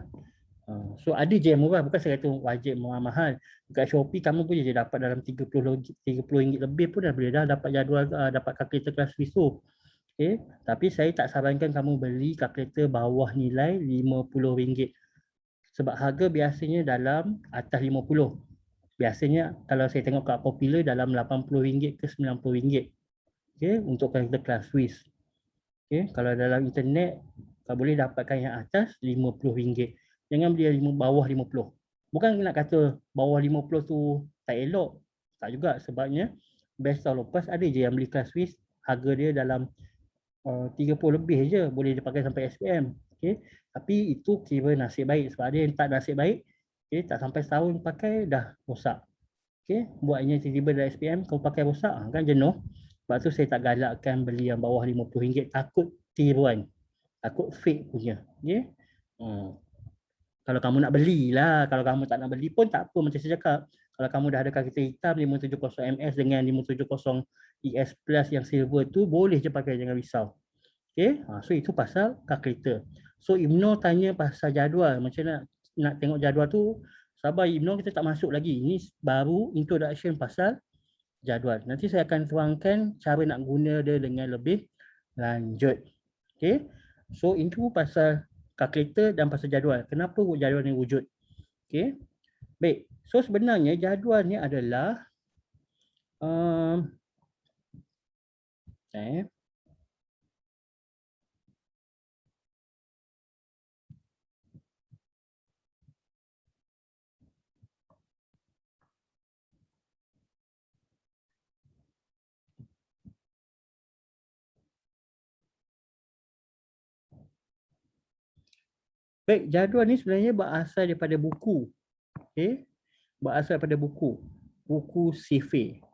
So ada je yang murah, bukan saya kata wajib mahal. Dekat Shopee kamu boleh je dapat dalam RM30 lebih pun dah boleh dah dapat jadual, dapat kalkulator kelas WIS tu. Okay. Tapi saya tak sarankan kamu beli kalkulator bawah nilai RM50. Sebab harga biasanya dalam atas RM50. Biasanya kalau saya tengok kat popular dalam RM80 ke RM90. Okay, untuk kalkulator kelas WIS. Okay, kalau dalam internet kalau boleh dapatkan yang atas RM50. Jangan beli yang bawah RM50. Bukan nak kata bawah RM50 tu tak elok. Tak juga, sebabnya best tahun lepas ada je yang beli kelas WIS harga dia dalam 30 lebih je, boleh dipakai sampai SPM. Okay. Tapi itu kira nasib baik, sebab ada yang tak nasib baik, okay, tak sampai setahun pakai dah rosak. Okay. Buatnya tiba-tiba dari SPM kau pakai rosak, kan jenuh. Sebab tu saya tak galakkan beli yang bawah RM50, takut tiruan, takut fake punya. Okay. Kalau kamu nak belilah, kalau kamu tak nak beli pun tak apa, macam saya cakap. Kalau kamu dah ada kalkulator hitam 570MS dengan 570 ES Plus yang silver tu, boleh je pakai, jangan risau. Okay, so itu pasal kalkulator. So Ibnu tanya pasal jadual, macam nak tengok jadual tu, sabar Ibnu, kita tak masuk lagi. Ini baru introduction pasal jadual. Nanti saya akan tuangkan cara nak guna dia dengan lebih lanjut. Okay, so itu pasal kalkulator dan pasal jadual. Kenapa jadual ni wujud? Okay, baik. So sebenarnya jadual ni adalah baik, jadual ni sebenarnya berasal daripada buku. Okay, berasal daripada buku CIFE.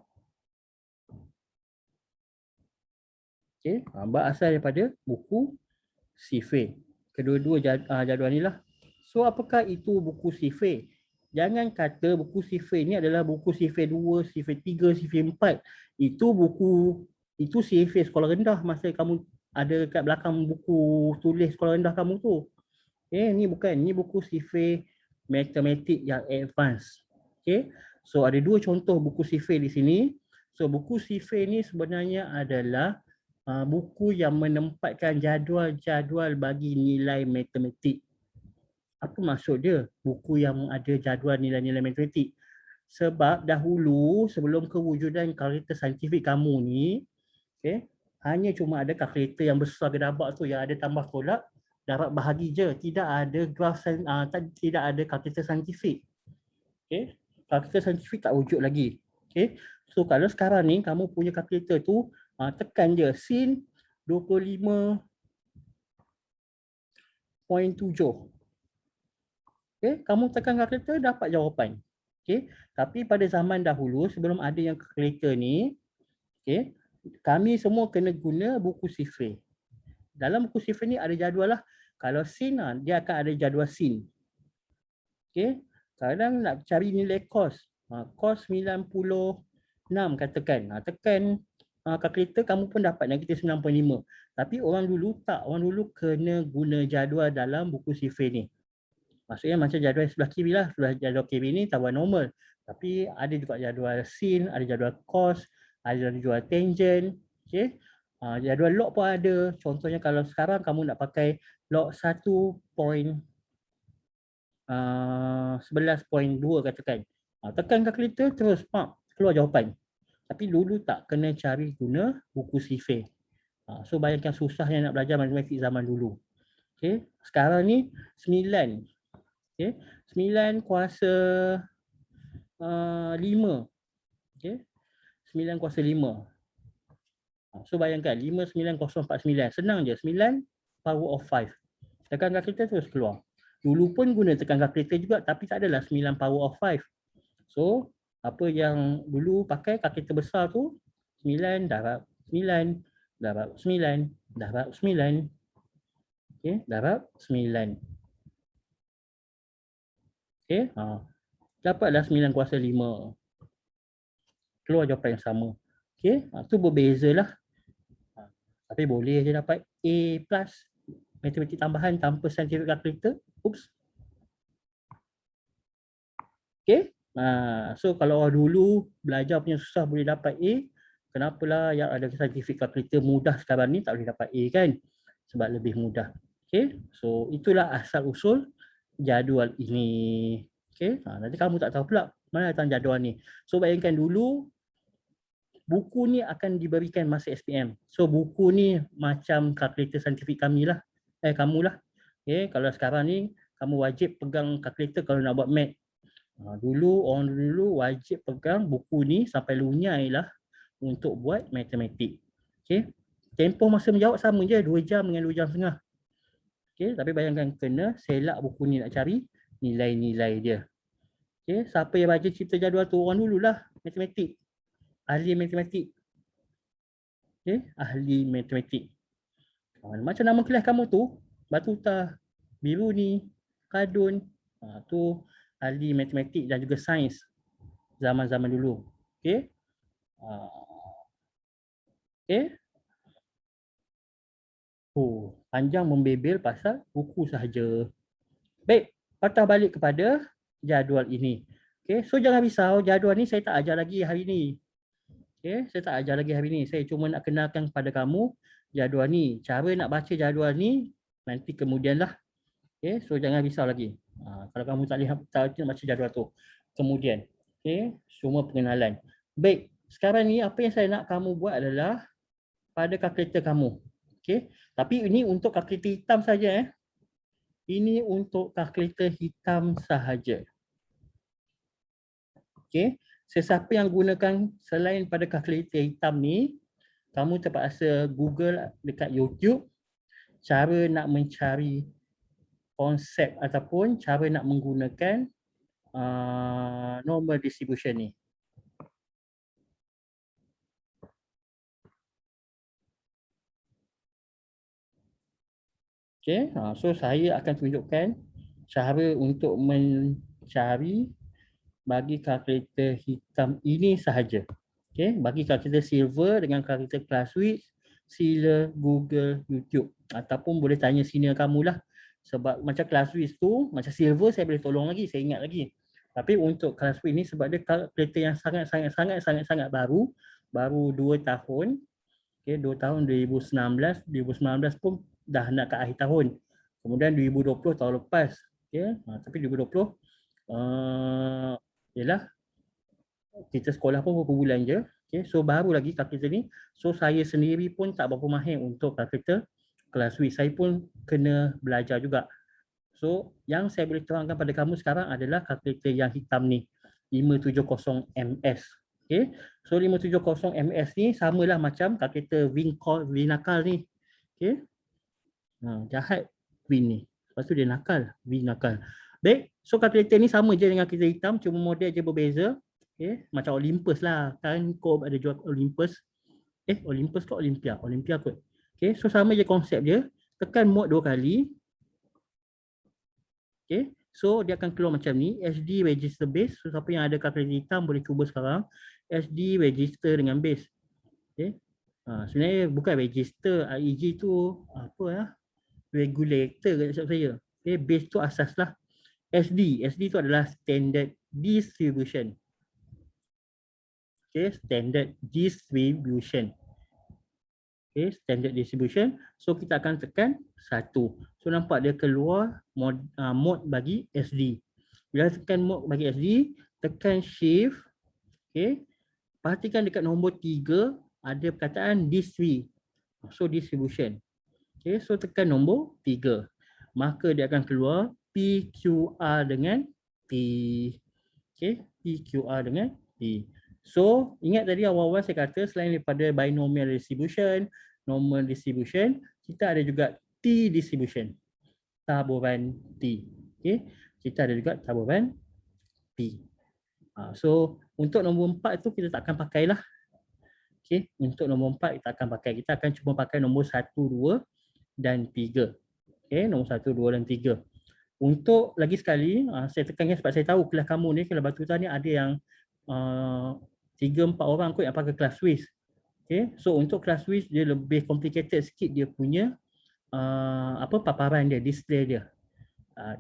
Okay, berasal daripada buku CIFE. Kedua-dua jadual ni lah. So apakah itu buku CIFE? Jangan kata buku CIFE ni adalah buku CIFE 2, CIFE 3, CIFE 4. Itu CIFE sekolah rendah masa kamu ada kat belakang buku tulis sekolah rendah kamu tu. Ni bukan, ni buku CIFE matematik yang advance. Okay, so ada dua contoh buku CIFE di sini. So buku CIFE ni sebenarnya adalah buku yang menempatkan jadual-jadual bagi nilai matematik. Apa maksud dia buku yang ada jadual nilai-nilai matematik? Sebab dahulu sebelum kewujudan kalkulator saintifik kamu ni, okay, hanya cuma ada kalkulator yang besar gedabak tu yang ada tambah tolak, dapat bahagi je, tidak ada graf, tidak ada kalkulator saintifik. Okay, kalkulator saintifik tak wujud lagi. Okay, so kalau sekarang ni kamu punya kalkulator tu tekan je sin 25.7. Okay, kamu tekan kalkulator dapat jawapan. Okay, tapi pada zaman dahulu sebelum ada yang kalkulator ni, okay, kami semua kena guna buku CIFE. Dalam buku CIFE ni ada jadual lah. Kalau sin dia akan ada jadual sin. Okay, kadang nak cari nilai cos. Cos 96 katakan. Tekan kalkulator kamu pun dapat negatif 9.5. Tapi orang dulu tak. Orang dulu kena guna jadual dalam buku CIFE ni. Maksudnya macam jadual sebelah kiri lah. Sebelah jadual kiri ni tawan normal. Tapi ada juga jadual sin, ada jadual cos, ada jadual tangent. Okay. Jadual log pun ada. Contohnya kalau sekarang kamu nak pakai log 1.5 11.2 katakan. Tekan kalkulator terus keluar jawapan. Tapi dulu tak kena cari guna buku sifir. So bayangkan susahnya nak belajar matematik zaman dulu. Okay. Sekarang ni 9. Okay. 9 kuasa 5. Okay. 9 kuasa 5. So bayangkan 59049. Senang je. 9 power of 5. Tekan kalkulator terus keluar. Dulu pun guna tekan kalkulator juga tapi tak adalah 9 power of 5. So apa yang dulu pakai kalkulator besar tu 9 darab 9 darab 9 darab 9. Okey, darab 9. Okey, dapatlah 9 kuasa 5. Keluar jawapan yang sama. Okey, tu berbezalah. Tapi boleh je dapat A plus matematik tambahan tanpa scientific calculator. Oops. Okey. So kalau dulu belajar punya susah boleh dapat A, kenapalah yang ada scientific calculator mudah sekarang ni tak boleh dapat A kan? Sebab lebih mudah. Okey. So itulah asal usul jadual ini. Okey. Nanti kamu tak tahu pula mana datang jadual ni. So bayangkan dulu buku ni akan diberikan masa SPM. So buku ni macam kalkulator saintifik kami lah. Kamu lah. Okay, kalau sekarang ni kamu wajib pegang kalkulator kalau nak buat math. Orang dulu wajib pegang buku ni sampai lunyai lah untuk buat matematik. Okay. Tempoh masa menjawab sama je 2 jam dengan 2 jam setengah. Okay, tapi bayangkan kena selak buku ni nak cari nilai-nilai dia. Okay, siapa yang baca cipta jadual tu orang dululah matematik. Ahli matematik. Okay, ahli matematik. Macam nama kelas kamu tu, Batuta, Biruni, Kadun, tu ahli matematik dan juga sains zaman-zaman dulu. Okay. Okay. Panjang membebel pasal buku sahaja. Baik, patah balik kepada jadual ini. Okay, so jangan risau, jadual ni saya tak ajar lagi hari ni. Okay, saya tak ajar lagi hari ni. Saya cuma nak kenalkan kepada kamu jadual ni. Cara nak baca jadual ni nanti kemudian lah. Okay, so jangan risau lagi. Kalau kamu tak lihat, tak baca jadual tu. Kemudian, okay, semua pengenalan. Baik, sekarang ni apa yang saya nak kamu buat adalah pada kalkulator kamu. Okay, tapi ini untuk kalkulator hitam saja. Ini untuk kalkulator hitam sahaja. Okay. Sesiapa yang gunakan selain pada kalkulator hitam ni, kamu terpaksa Google dekat YouTube cara nak mencari konsep ataupun cara nak menggunakan normal distribution ni. Okay, so saya akan tunjukkan cara untuk mencari bagi kalkulator hitam ini sahaja. Okay, bagi kalkulator silver dengan kalkulator Classwitch, sila Google YouTube ataupun boleh tanya senior kamu lah. Sebab macam Classwitch tu, macam silver saya boleh tolong lagi, saya ingat lagi. Tapi untuk Classwitch ni sebab dia kalkulator yang sangat-sangat baru 2 tahun. Okay, 2 tahun 2019 pun dah nak ke akhir tahun. Kemudian 2020 tahun lepas. Okay, tapi 2020 yalah, kita sekolah pun beberapa bulan je. Okay, so baru lagi kalkulator ni. So saya sendiri pun tak berapa mahir untuk kalkulator Classwitch. Saya pun kena belajar juga. So yang saya boleh terangkan pada kamu sekarang adalah kalkulator yang hitam ni, 570MS. Okay, so 570MS ni samalah macam kalkulator Vinakal ni. Okay, jahat Vin ni. Lepas tu dia nakal, Vinakal. Baik, so kalkulator ni sama je dengan kalkulator hitam, cuma model je berbeza. Okay, macam Olympus lah. Kan kau ada jual Olympus. Olympus ke Olympia? Olympia kot. Okay, so sama je konsep dia. Tekan mod 2 kali. Okay, so dia akan keluar macam ni. SD register base. So siapa yang ada kalkulator hitam boleh cuba sekarang. SD register dengan base. Okay, sebenarnya bukan register. IEG tu apa ya? Regulator kat siap saya. Okay, base tu asas lah. SD tu adalah standard distribution. Okay, standard distribution. Okay, standard distribution. So kita akan tekan 1. So nampak dia keluar mode bagi SD. Bila tekan mode bagi SD, tekan shift. Okay. Perhatikan dekat nombor 3 ada perkataan dist3. So distribution. Okay, so tekan nombor 3. Maka dia akan keluar PQR dengan P. Okay, PQR dengan P. So, ingat tadi awal-awal saya kata selain daripada binomial distribution, normal distribution, kita ada juga T distribution. Taburan T. Okay, kita ada juga taburan P. So, untuk nombor 4 tu kita tak akan pakai lah. Okay, untuk nombor 4 kita akan pakai. Kita akan cuma pakai nombor 1, 2 dan 3. Okay, nombor 1, 2 dan 3. Untuk lagi sekali, saya tekankan sebab saya tahu kelas kamu ni, kelas batutan ni ada yang 3-4 orang kot yang pakai kelas Swiss. Okay, so untuk kelas Swiss dia lebih complicated sikit dia punya paparan dia, display dia.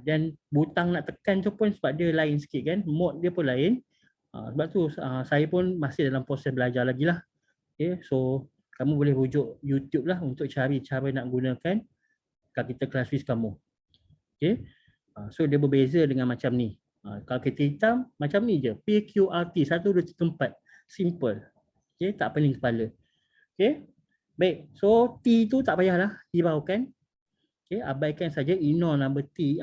Dan butang nak tekan tu pun sebab dia lain sikit kan, mode dia pun lain. Sebab tu saya pun masih dalam proses belajar lagi lah. Okay, so kamu boleh rujuk YouTube lah untuk cari cara nak gunakan kita kelas Swiss kamu. Okay, so dia berbeza dengan macam ni. Kalau kita hitam macam ni je, PQRT 1, 2, 3, 4. Simple. Okay, tak pening kepala. Okay, baik. So T tu tak payahlah hiraukan. Okay, abaikan saja, ignore number T,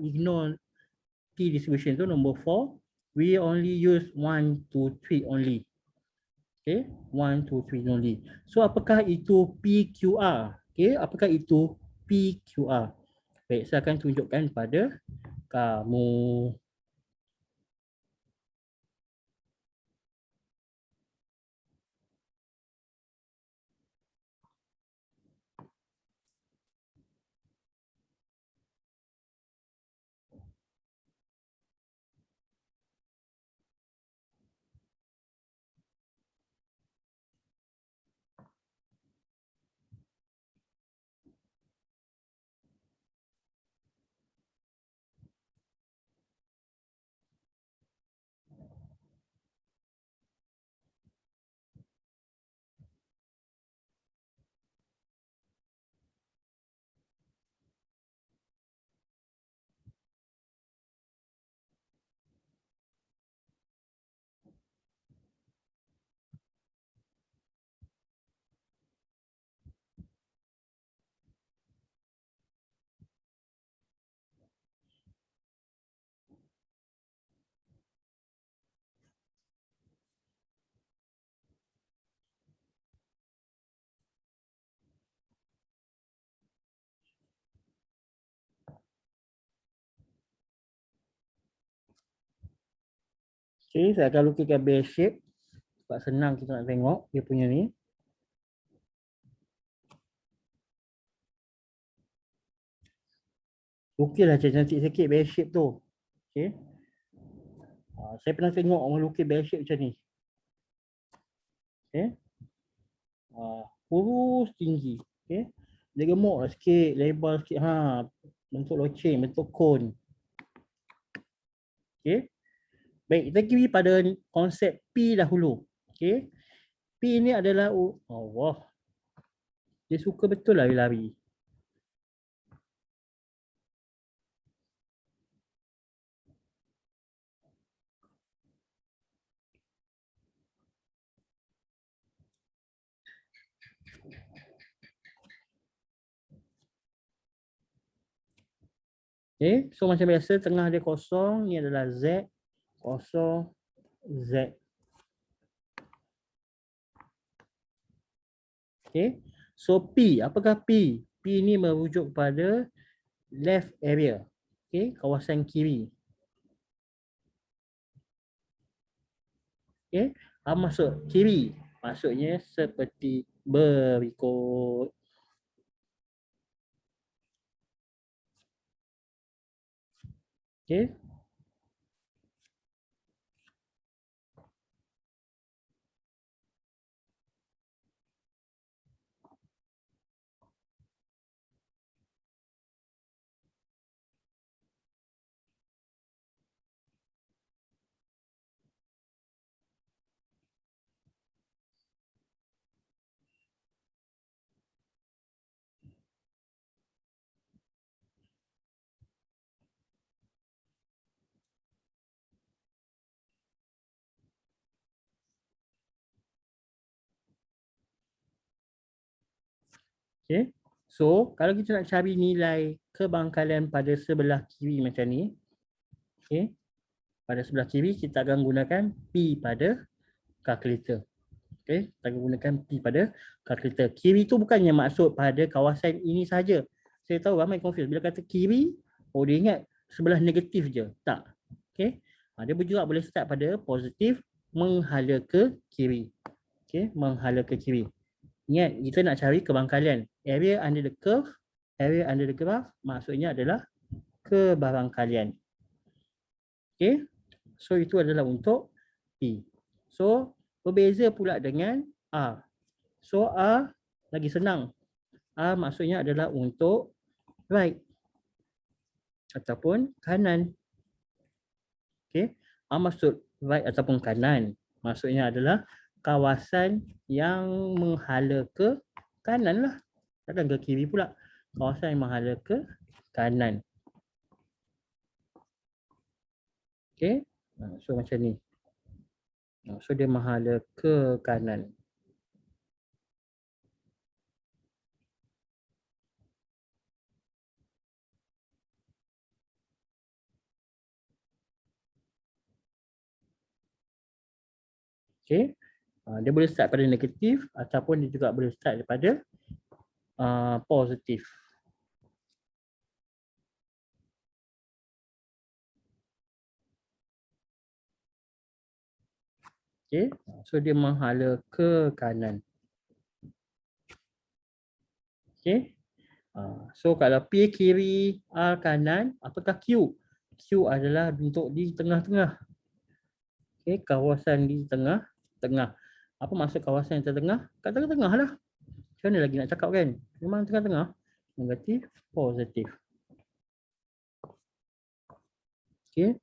ignore T distribution tu nombor 4. We only use 1, 2, 3 only. Okay, 1, 2, 3 only. So apakah itu PQR? Okay, apakah itu PQR? Baik, saya akan tunjukkan pada kamu. Okay, saya akan lukiskan bell shape sebab senang kita nak tengok dia punya ni. Lukislah cantik sikit bell shape tu. Okay. Saya pernah tengok orang lukis bell shape macam ni. Okay. Kurus tinggi. Okay. Dia gemuk lah sikit, lebar sikit. Bentuk loceng, bentuk cone. Okay. Baik, kita pergi pada konsep P dahulu. Okay. P ni adalah, Allah. Dia suka betul lari-lari. Okay, so macam biasa tengah dia kosong, ni adalah Z, kosong, Z. Okay, so P, apakah P? P ni merujuk pada left area, okay, kawasan kiri. Okay, masuk kiri, maksudnya seperti berikut. Okay. Okay. So, kalau kita nak cari nilai kebangkalan pada sebelah kiri macam ni, okay, pada sebelah kiri kita akan gunakan P pada kalkulator. Okay, kita akan gunakan P pada kalkulator. Kiri tu bukannya maksud pada kawasan ini saja. Saya tahu ramai confuse. Bila kata kiri, dia ingat sebelah negatif je. Tak. Okay. Dia juga boleh start pada positif menghala ke kiri. Okay, menghala ke kiri. Ingat, kita nak cari kebangkalan. Area under the curve, area under the graph maksudnya adalah kebangkalian. Okay. So, itu adalah untuk P. So, berbeza pula dengan R. So, R lagi senang. R maksudnya adalah untuk right ataupun kanan. Okay. R maksud right ataupun kanan. Maksudnya adalah kawasan yang menghala ke kanan lah. Takkan ke kiri pula. Kawasan yang menghala ke kanan. Okay. So macam ni. So dia menghala ke kanan. Okay. Dia boleh start pada negatif ataupun dia juga boleh start daripada positif. Okay. So dia menghala ke kanan. Okay. So kalau P kiri, R kanan, apakah Q? Q adalah bentuk di tengah-tengah. Okay. Kawasan di tengah-tengah. Apa maksud kawasan yang tengah? Kat tengah-tengah lah. Macam mana lagi nak cakap kan? Memang tengah-tengah. Negatif, positif. Okay.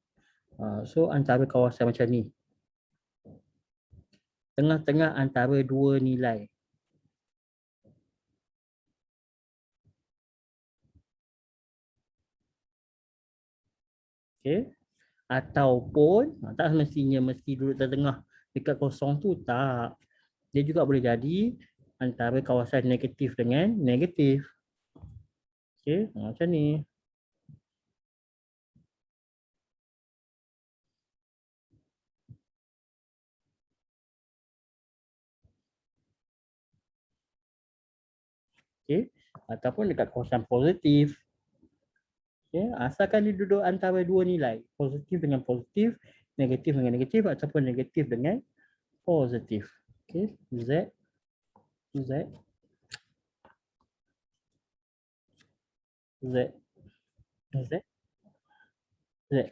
So antara kawasan macam ni. Tengah-tengah antara dua nilai. Okay. Ataupun tak semestinya mesti duduk tengah dekat kosong tu, tak. Dia juga boleh jadi antara kawasan negatif dengan negatif. Okay, macam ni. Okay, ataupun dekat kawasan positif. Okay, asalkan dia duduk antara dua nilai, positif dengan positif, negatif dengan negatif ataupun negatif dengan positif. Okay, Z, Z, Z, Z, Z.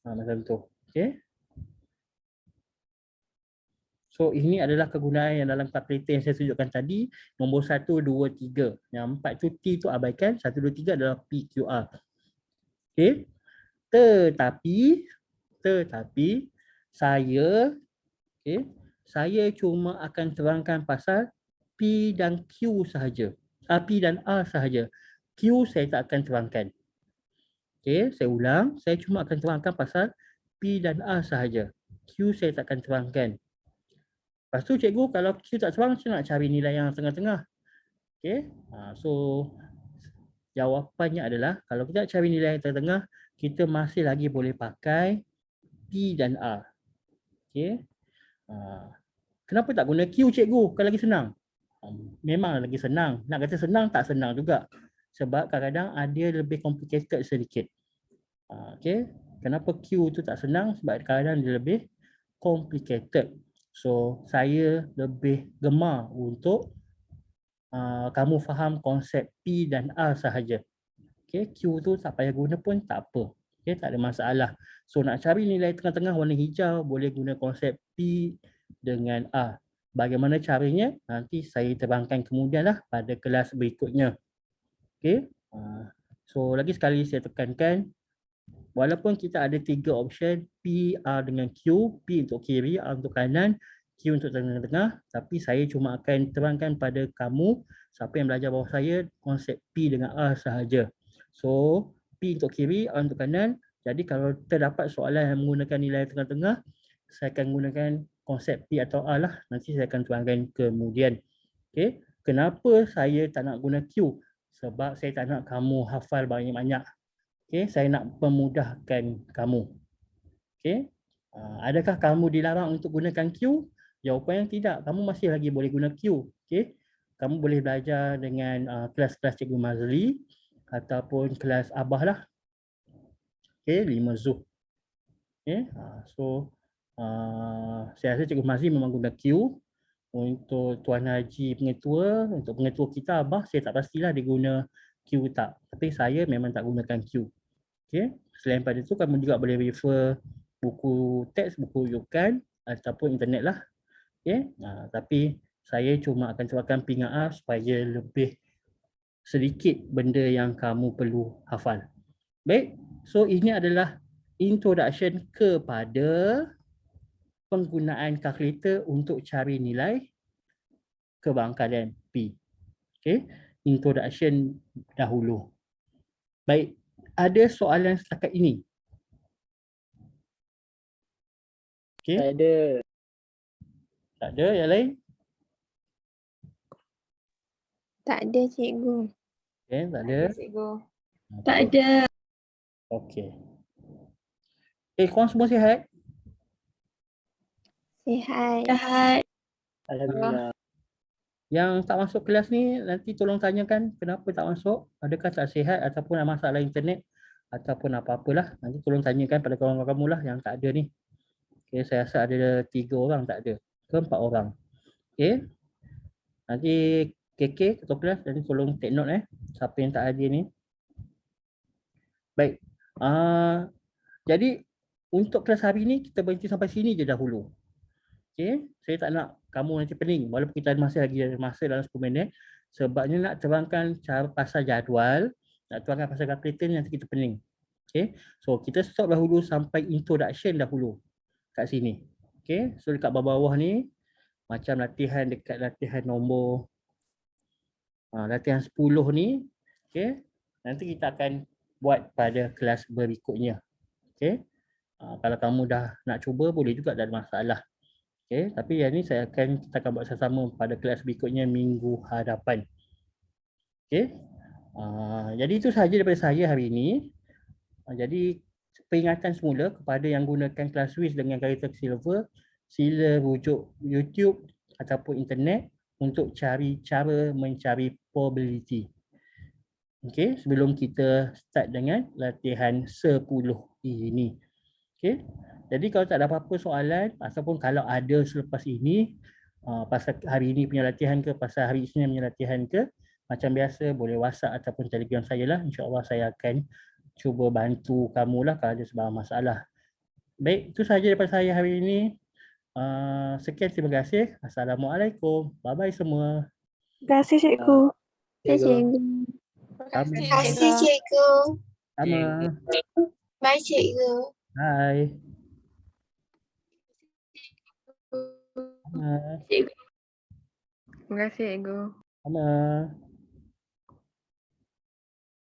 Macam tu. Okay. So ini adalah kegunaan yang dalam kalkulator yang saya tunjukkan tadi. Nombor 1, 2, 3. Yang 4 tu T tu abaikan. 1, 2, 3 adalah PQR. Okay. Tetapi saya cuma akan terangkan pasal P dan Q sahaja. P dan R sahaja. Q saya tak akan terangkan. Okay, saya ulang. Saya cuma akan terangkan pasal P dan R sahaja. Q saya tak akan terangkan. Lepas tu cikgu kalau Q tak terang, saya nak cari nilai yang tengah-tengah. Okay, so jawapannya adalah kalau kita nak cari nilai yang tengah-tengah, kita masih lagi boleh pakai P dan R. Okay. Kenapa tak guna Q cikgu kalau lagi senang? Memang lagi senang. Nak kata senang tak senang juga. Sebab kadang-kadang ada lebih complicated sedikit. Okay. Kenapa Q tu tak senang? Sebab kadang-kadang dia lebih complicated. So saya lebih gemar untuk kamu faham konsep P dan R sahaja. Okay. Q tu tak payah guna pun tak apa. Okay. Tak ada masalah. So nak cari nilai tengah-tengah warna hijau, boleh guna konsep P dengan R. Bagaimana caranya? Nanti saya terangkan kemudianlah pada kelas berikutnya. Okay. So lagi sekali saya tekankan, walaupun kita ada 3 option P, R dengan Q, P untuk kiri, R untuk kanan, Q untuk tengah-tengah, tapi saya cuma akan terangkan pada kamu siapa yang belajar bawah saya konsep P dengan R sahaja. So P untuk kiri, R untuk kanan. Jadi kalau terdapat soalan yang menggunakan nilai tengah-tengah, saya akan gunakan konsep P atau R lah. Nanti saya akan terangkan kemudian. Okay. Kenapa saya tak nak guna Q? Sebab saya tak nak kamu hafal banyak-banyak. Okay. Saya nak memudahkan kamu. Okay. Adakah kamu dilarang untuk gunakan Q? Jawapannya tidak. Kamu masih lagi boleh guna Q. Okay. Kamu boleh belajar dengan kelas-kelas Cikgu Mazli ataupun kelas Abah lah. Okay, 5 Zuh. Okay. So, saya rasa Cikgu Mazli memang guna Q. Untuk Tuan Haji pengetua, untuk pengetua kita Abah, saya tak pastilah dia guna Q tak. Tapi saya memang tak gunakan Q. Okay. Selain pada itu, kamu juga boleh refer buku teks, buku rujukan ataupun internet lah. Okay. Tapi saya cuma akan terangkan P dengan R supaya lebih sedikit benda yang kamu perlu hafal. Baik, so ini adalah introduction kepada penggunaan kalkulator untuk cari nilai kebangkalan P. Okay, introduction dahulu. Baik, ada soalan setakat ini? Okay. Tak ada. Tak ada yang lain? Tak ada cikgu. Okay, tak ada. Cikgu. Tak ada. Okay. Korang semua sihat? Sihat. Alhamdulillah. Yang tak masuk kelas ni nanti tolong tanyakan kenapa tak masuk. Adakah tak sihat ataupun ada masalah internet ataupun apa-apalah. Nanti tolong tanyakan pada kawan-kawan kamu lah yang tak ada ni. Okay, saya rasa ada 3 orang tak ada. Ke 4 orang. Okay. Nanti KK, ketua kelas, nanti tolong take note siapa yang tak hadir ni. Baik. Jadi untuk kelas hari ni kita berhenti sampai sini je dahulu. Okay. Saya tak nak kamu nanti pening walaupun kita masih lagi ada masa dalam 10 minit. Sebabnya nak terangkan cara pasal jadual, nak terangkan pasal kalkulator nanti kita pening. Okay. So kita stop dahulu sampai introduction dahulu kat sini. Okay. So dekat bawah-bawah ni macam latihan dekat latihan nombor latihan 10 ni. Okay. Nanti kita akan buat pada kelas berikutnya. Okay. Kalau kamu dah nak cuba boleh juga, tak ada masalah. Okay. Tapi yang ni kita akan buat sama-sama pada kelas berikutnya minggu hadapan. Okay. Jadi itu sahaja daripada saya hari ini. Jadi peringatan semula kepada yang gunakan kelas Swiss dengan kalkulator silver, sila rujuk YouTube ataupun internet untuk cari cara mencari probability. Okay, sebelum kita start dengan latihan 10 ini. Okay, jadi kalau tak ada apa-apa soalan ataupun kalau ada selepas ini pasal hari ini punya latihan ke, pasal hari Isnin punya latihan ke, macam biasa boleh WhatsApp ataupun Telegram saya lah. InsyaAllah saya akan cuba bantu kamu lah kalau ada sebarang masalah. Baik, itu sahaja daripada saya hari ini. Sekian, terima kasih. Assalamualaikum. Bye-bye semua. Terima kasih cikgu. Terima kasih cikgu. Sama. Bye cikgu. Bye. Terima kasih cikgu. Sama.